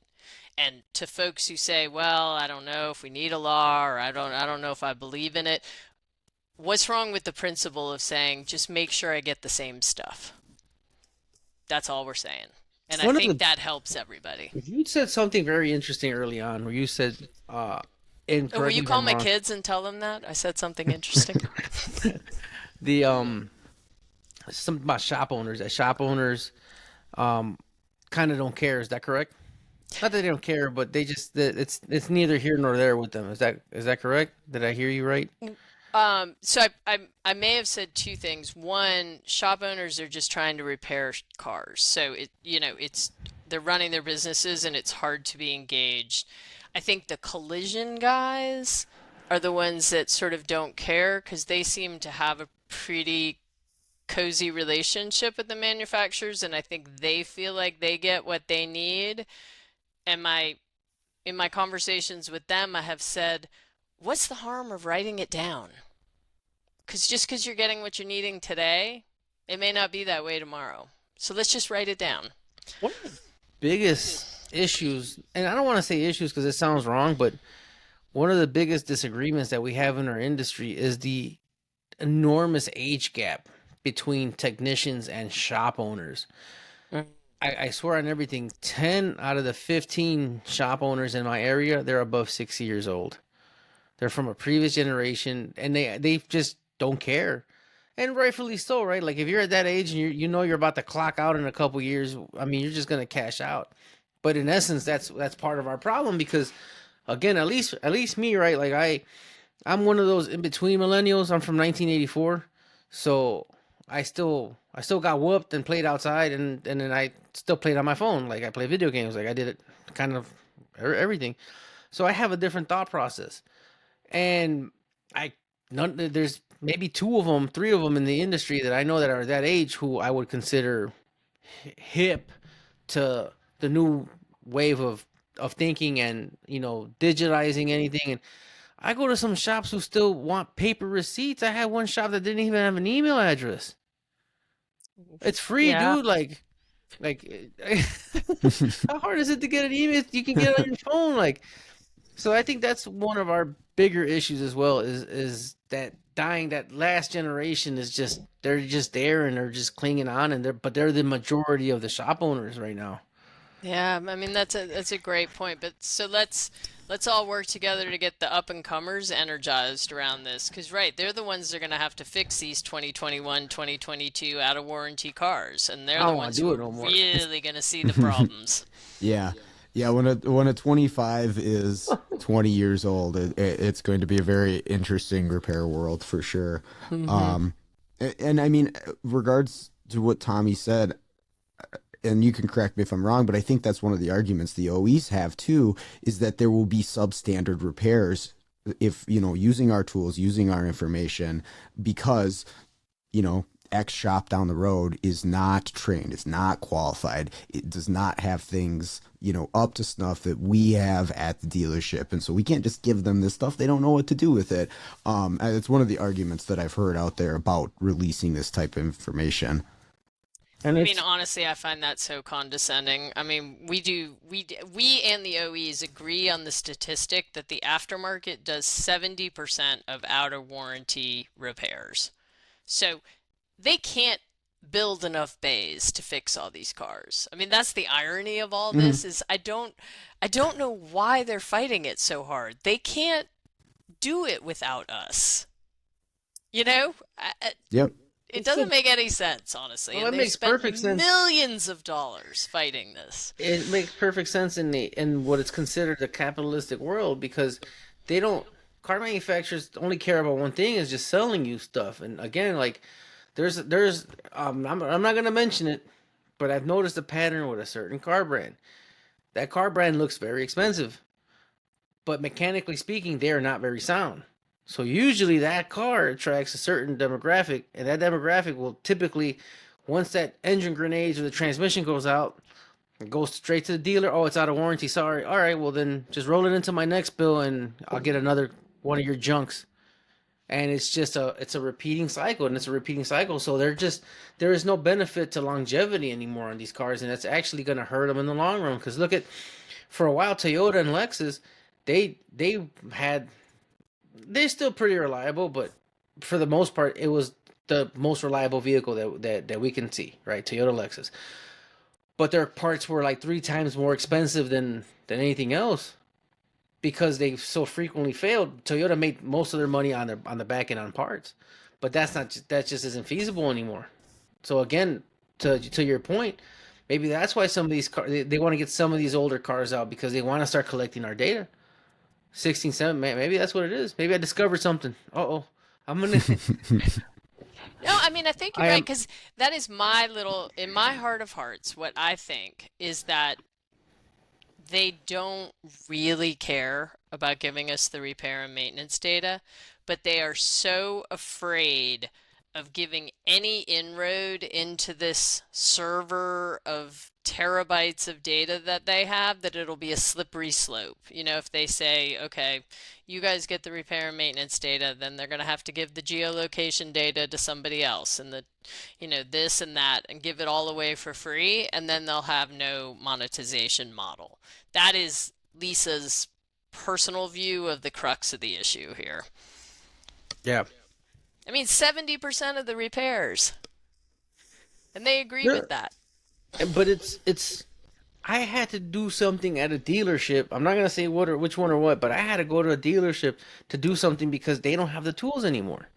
And to folks who say, well, I don't know if we need a law, or I don't know if I believe in it. What's wrong with the principle of saying, just make sure I get the same stuff? That's all we're saying. And I One of think the that helps everybody. You said something very interesting early on where you said, and Oh, will correct you me if call I'm my wrong, kids and tell them that? I said something interesting. the something about shop owners. That shop owners um kind of don't care. Is that correct? Not that they don't care, but they just that it's neither here nor there with them. Is that correct? Did I hear you right? So I may have said two things. One, shop owners are just trying to repair cars. So it's they're running their businesses and it's hard to be engaged. I think the collision guys are the ones that sort of don't care because they seem to have a pretty cozy relationship with the manufacturers, and I think they feel like they get what they need. And in my conversations with them, I have said, what's the harm of writing it down? Because just because you're getting what you're needing today, it may not be that way tomorrow. So let's just write it down. One of the biggest issues, and I don't want to say issues because it sounds wrong, but one of the biggest disagreements that we have in our industry is the enormous age gap between technicians and shop owners. Mm. I swear on everything, 10 out of the 15 shop owners in my area, they're above 60 years old. They're from a previous generation and they just don't care. And rightfully so, right? Like if you're at that age and you know you're about to clock out in a couple years, I mean, you're just going to cash out. But in essence, that's part of our problem because again, at least me, right? Like I'm one of those in between millennials. I'm from 1984. So I still got whooped and played outside and then I still played on my phone. Like I play video games. Like I did it kind of everything. So I have a different thought process. And I there's maybe two of them, three of them in the industry that I know that are that age who I would consider hip to the new wave of thinking and digitizing anything. And I go to some shops who still want paper receipts. I had one shop that didn't even have an email address. It's free, Yeah. dude. Like, how hard is it to get an email? You can get it on your phone. Like, so I think that's one of our bigger issues as well. Is that dying? That last generation is just they're just there and they're just clinging on, and they're the majority of the shop owners right now. Yeah, I mean that's a great point. But so let's all work together to get the up and comers energized around this. Because right, they're the ones that are going to have to fix these 2021, 2022 out of warranty cars, and they're I the don't want ones to do who it are no more. really going to see the problems. Yeah. Yeah, when a 25 is 20 years old, it's going to be a very interesting repair world for sure. Hmm. Um, and I mean, regards to what Tommy said, and you can correct me if I'm wrong, but I think that's one of the arguments the OEs have too, is that there will be substandard repairs if, using our tools, using our information, because X shop down the road is not trained, is not qualified, it does not have things, up to snuff that we have at the dealership. And so we can't just give them this stuff. They don't know what to do with it. And it's one of the arguments that I've heard out there about releasing this type of information. And I mean, it's honestly, I find that so condescending. I mean, we and the OEs agree on the statistic that the aftermarket does 70% of out of warranty repairs. So they can't build enough bays to fix all these cars. I mean, that's the irony of all Mhm. this is I don't know why they're fighting it so hard. They can't do it without us. You know? Yep. It it's doesn't the make any sense, honestly, well, and it they've makes spent perfect sense. millions of dollars fighting this. It makes perfect sense in what is considered a capitalistic world because they don't car manufacturers only care about one thing is just selling you stuff. And again, like there's I'm not gonna mention it, but I've noticed a pattern with a certain car brand. That car brand looks very expensive, but mechanically speaking, they are not very sound. So usually that car attracts a certain demographic, and that demographic will typically, once that engine grenades or the transmission goes out, it goes straight to the dealer. Oh, it's out of warranty. Sorry. All right. Well, then just roll it into my next bill, and I'll get another one of your junks. And it's a repeating cycle, and it's a repeating cycle. So there is no benefit to longevity anymore on these cars, and that's actually going to hurt them in the long run. Because look at for a while, Toyota and Lexus, they had they're still pretty reliable, but for the most part, it was the most reliable vehicle that we can see, right? Toyota Lexus. But their parts were like three times more expensive than anything else because they so frequently failed. Toyota made most of their money on the back end on parts, but that just isn't feasible anymore. So again, to your point, maybe that's why some of these cars they want to get some of these older cars out because they want to start collecting our data. 16, 7, maybe that's what it is. Maybe I discovered something. Uh-oh. I'm gonna No, I mean, I think you're I right am because that is my little, in my heart of hearts, what I think is that they don't really care about giving us the repair and maintenance data, but they are so afraid of giving any inroad into this server of terabytes of data that they have that it'll be a slippery slope. You know, if they say, okay, you guys get the repair and maintenance data, then they're going to have to give the geolocation data to somebody else and this and that and give it all away for free, and then they'll have no monetization model. That is Lisa's personal view of the crux of the issue here. yeah. I mean, 70% of the repairs, and they agree with There, that. but it's I had to do something at a dealership. I'm not gonna say what or which one or what, but I had to go to a dealership to do something because they don't have the tools anymore.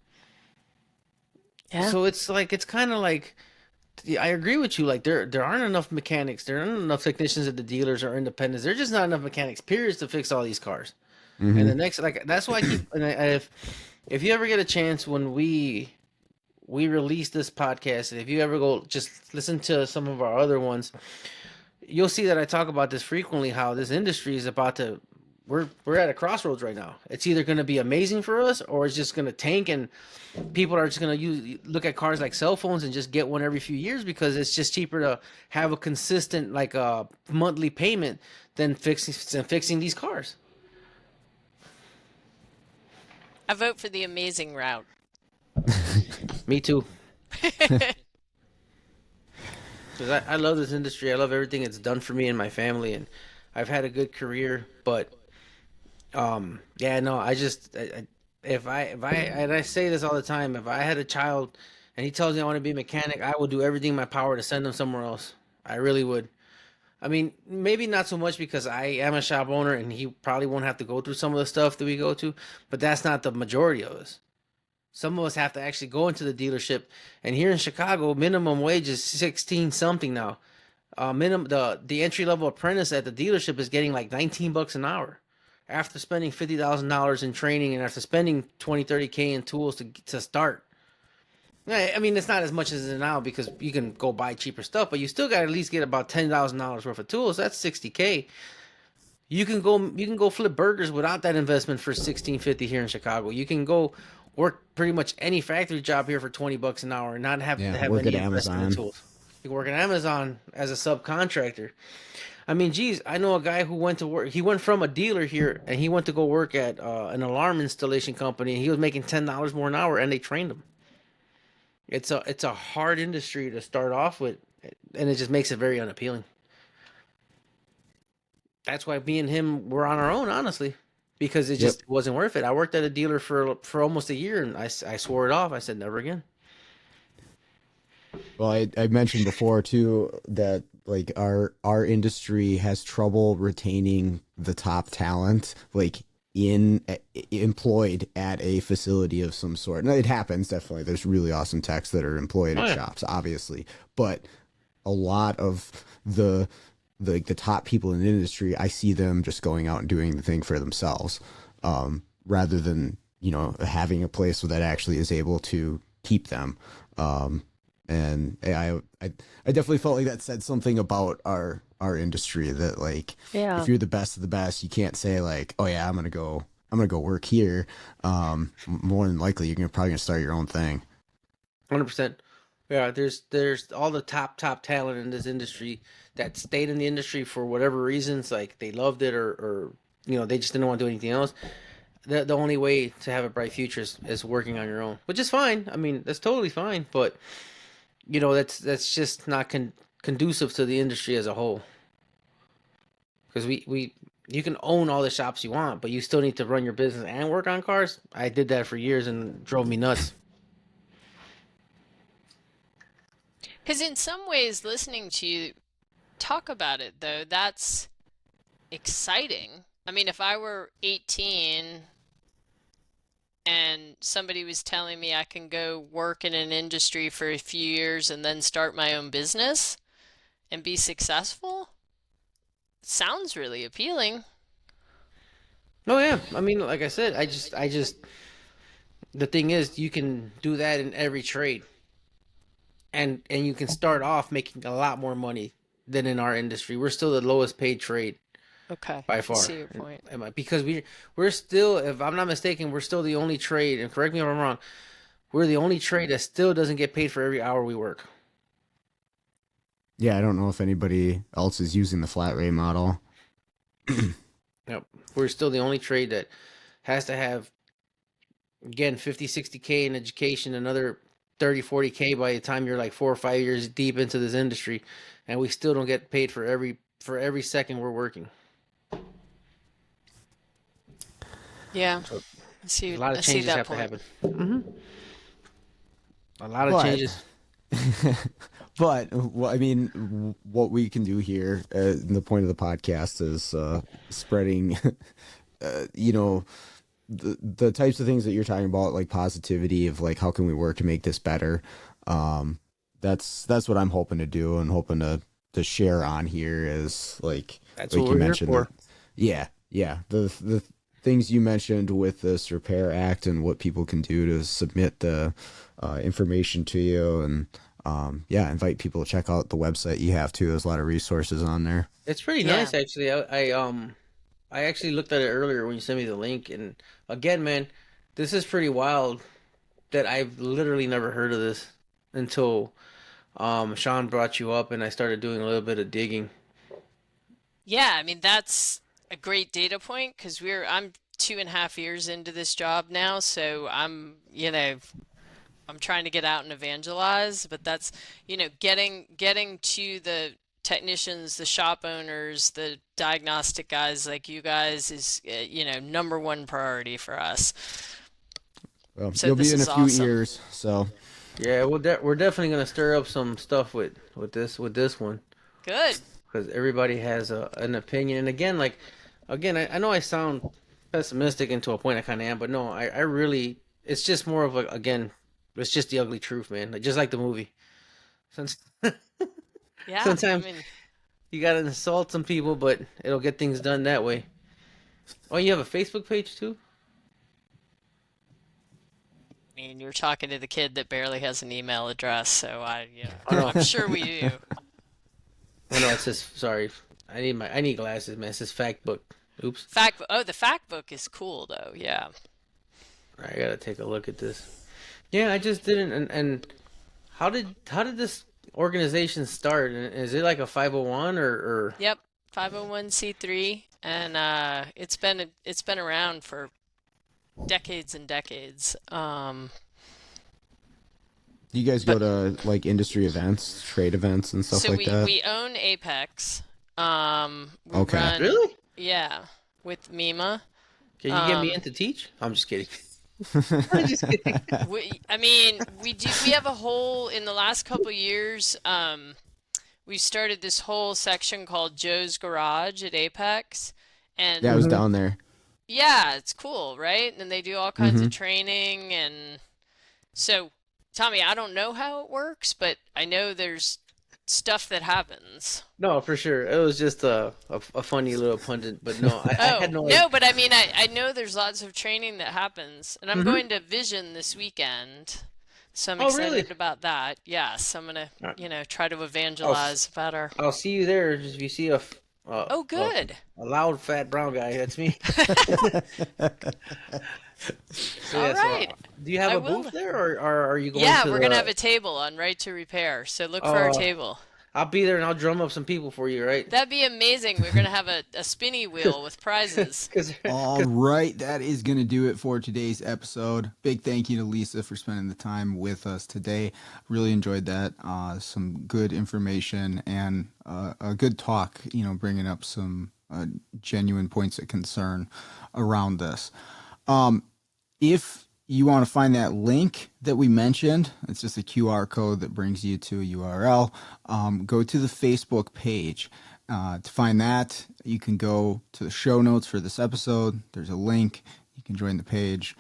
Yeah. So it's like it's kind of like yeah, I agree with you. Like there aren't enough mechanics, there aren't enough technicians at the dealers or independents. There's just not enough mechanics, periods, to fix all these cars. And Hmm. the next, like that's why I keep. And if you ever get a chance when we release this podcast, if you ever go just listen to some of our other ones, you'll see that I talk about this frequently. How this industry is about to. We're at a crossroads right now. It's either going to be amazing for us or it's just going to tank, and people are just going to look at cars like cell phones and just get one every few years because it's just cheaper to have a consistent like a monthly payment than fixing these cars. I vote for the amazing route. Me too. Because I love this industry. I love everything it's done for me and my family, and I've had a good career. But yeah, no, if I and I say this all the time, if I had a child and he tells me I want to be a mechanic, I will do everything in my power to send him somewhere else. I really would. I mean, maybe not so much because I am a shop owner and he probably won't have to go through some of the stuff that we go to, but that's not the majority of us. Some of us have to actually go into the dealership, and here in Chicago, minimum wage is 16 something now. Minimum the entry level apprentice at the dealership is getting like 19 bucks an hour. After spending $50,000 in training and after spending 20, 30K in tools to start. I mean, it's not as much as it is now because you can go buy cheaper stuff, but you still got to at least get about $10,000 worth of tools. That's 60K. You can go flip burgers without that investment for 16.50 here in Chicago. You can go work pretty much any factory job here for 20 bucks an hour and not have to Yeah, have work at any investment in Amazon. tools. You can work at Amazon as a subcontractor. I mean, geez, I know a guy who went to work. He went from a dealer here and he went to go work at an alarm installation company. And he was making $10 more an hour, and they trained him. It's a hard industry to start off with, and it just makes it very unappealing. That's why me and him were on our own, honestly, because it Yep. just wasn't worth it. I worked at a dealer for almost a year, and I swore it off. I said never again. Well, I mentioned before too that like our industry has trouble retaining the top talent, like in employed at a facility of some sort. And it happens definitely. There's really awesome techs that are employed Oh at yeah, shops, obviously, but a lot of the the top people in the industry, I see them just going out and doing the thing for themselves, rather than having a place that actually is able to keep them. Um, and I definitely felt like that said something about our industry, that like if Yeah. you're the best of the best, you can't say like, oh yeah, I'm gonna go work here. More than likely, probably gonna start your own thing. 100%. Yeah, there's all the top talent in this industry that stayed in the industry for whatever reasons, like they loved it or they just didn't want to do anything else. The only way to have a bright future is working on your own, which is fine. I mean, that's totally fine, but that's just not conducive to the industry as a whole. Because we you can own all the shops you want, but you still need to run your business and work on cars. I did that for years and it drove me nuts. Because in some ways, listening to you talk about it, though, that's exciting. I mean, if I were 18 and somebody was telling me I can go work in an industry for a few years and then start my own business and be successful, sounds really appealing. Oh yeah, I mean, like I said, I just the thing is, you can do that in every trade, and you can start off making a lot more money than in our industry. We're still the lowest paid trade Okay, by I far. see your point. Because we're still, if I'm not mistaken, we're still the only trade. And correct me if I'm wrong. We're the only trade that still doesn't get paid for every hour we work. Yeah, I don't know if anybody else is using the flat rate model. Yep. We're still the only trade that has to have, again, 50, 60K in education, another 30, 40K by the time you're like 4 or 5 years deep into this industry, and we still don't get paid for every second we're working. Yeah, So I see a lot I of see changes that have to point. happen. Hmm. A lot of But changes. but I mean, what we can do here, the point of the podcast is spreading, you know, the types of things that you're talking about, like positivity of like how can we work to make this better. Um, that's what I'm hoping to do and hoping to share on here is That's what like you we're here mentioned that, for. yeah, the things you mentioned with this Repair Act and what people can do to submit the information to you, and yeah, invite people to check out the website you have too. There's a lot of resources on there. It's pretty Yeah. nice actually. I actually looked at it earlier when you sent me the link, and again, man, this is pretty wild that I've literally never heard of this until Sean brought you up, and I started doing a little bit of digging. Yeah, I mean that's a great data point because I'm 2.5 years into this job now, so I'm, I'm trying to get out and evangelize, but that's, getting to the technicians, the shop owners, the diagnostic guys like you guys is, number one priority for us. Well, So you'll be this in a is few awesome. years, so Yeah, we're definitely gonna stir up some stuff with this one, Good. because everybody has an opinion. And again, I know I sound pessimistic, and to a point I kind of am, but no, I really, it's just more of a, again, it's just the ugly truth, man. Like, just like the movie. Since Yeah, I sometimes mean, you gotta insult some people, but it'll get things done that way. Oh, you have a Facebook page too? you're talking to the kid that barely has an email address, so Oh no, I'm sure we do. oh no, it says, sorry. I need glasses, man. It says fact book. Oops. The fact book is cool though. Yeah. All right, I gotta take a look at this. Yeah, I just didn't. And how did this organization start? And is it like a 501 or? Yep. 501(c)(3), and it's been around for decades and decades. do you guys go But to like industry events, trade events, and stuff so like we that? we own Apex. We Okay. run, Really? yeah, with MEMA. Can you get me Um, in to teach? I'm just kidding. I'm just kidding. we have a whole in the last couple years. We started this whole section called Joe's Garage at Apex, Yeah, I and was Hmm. down there. yeah, it's cool, right? And they do all kinds Hmm. of training, and so Tommy, I don't know how it works, but I know there's stuff that happens. No, for sure. It was just a funny little pundit, but no, I had Oh, no idea. no, but I know there's lots of training that happens, and I'm Hmm. going to Vision this weekend, so I'm Oh, really? excited about that. Yes, I'm gonna, All right. try to I'll evangelize about our. I'll see you there. If you see a Oh, a, good. a loud fat brown guy, that's me. So All yeah, right, do you have I a will. booth there, or are you going Yeah, to we're gonna have the? a table on Right to Repair, so look for our Oh, table. I'll be there and I'll drum up some people for you, right? That'd be amazing. We're gonna have a spinny wheel with prizes. Because All right, that is going to do it for today's episode. Big thank you to Lisa for spending the time with us today. Really enjoyed that. Some good information and a good talk, bringing up some genuine points of concern around this. If you want to find that link that we mentioned, it's just a QR code that brings you to a URL. Go to the Facebook page. To find that, you can go to the show notes for this episode. There's a link. You can join the page.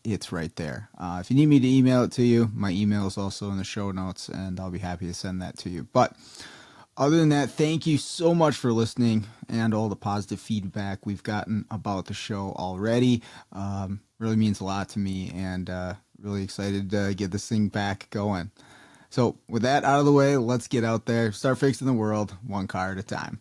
It's right there. If you need me to email it to you, my email is also in the show notes, and I'll be happy to send that to you. But other than that, thank you so much for listening and all the positive feedback we've gotten about the show already. Really means a lot to me, and really excited to get this thing back going. So with that out of the way, let's get out there, start fixing the world one car at a time.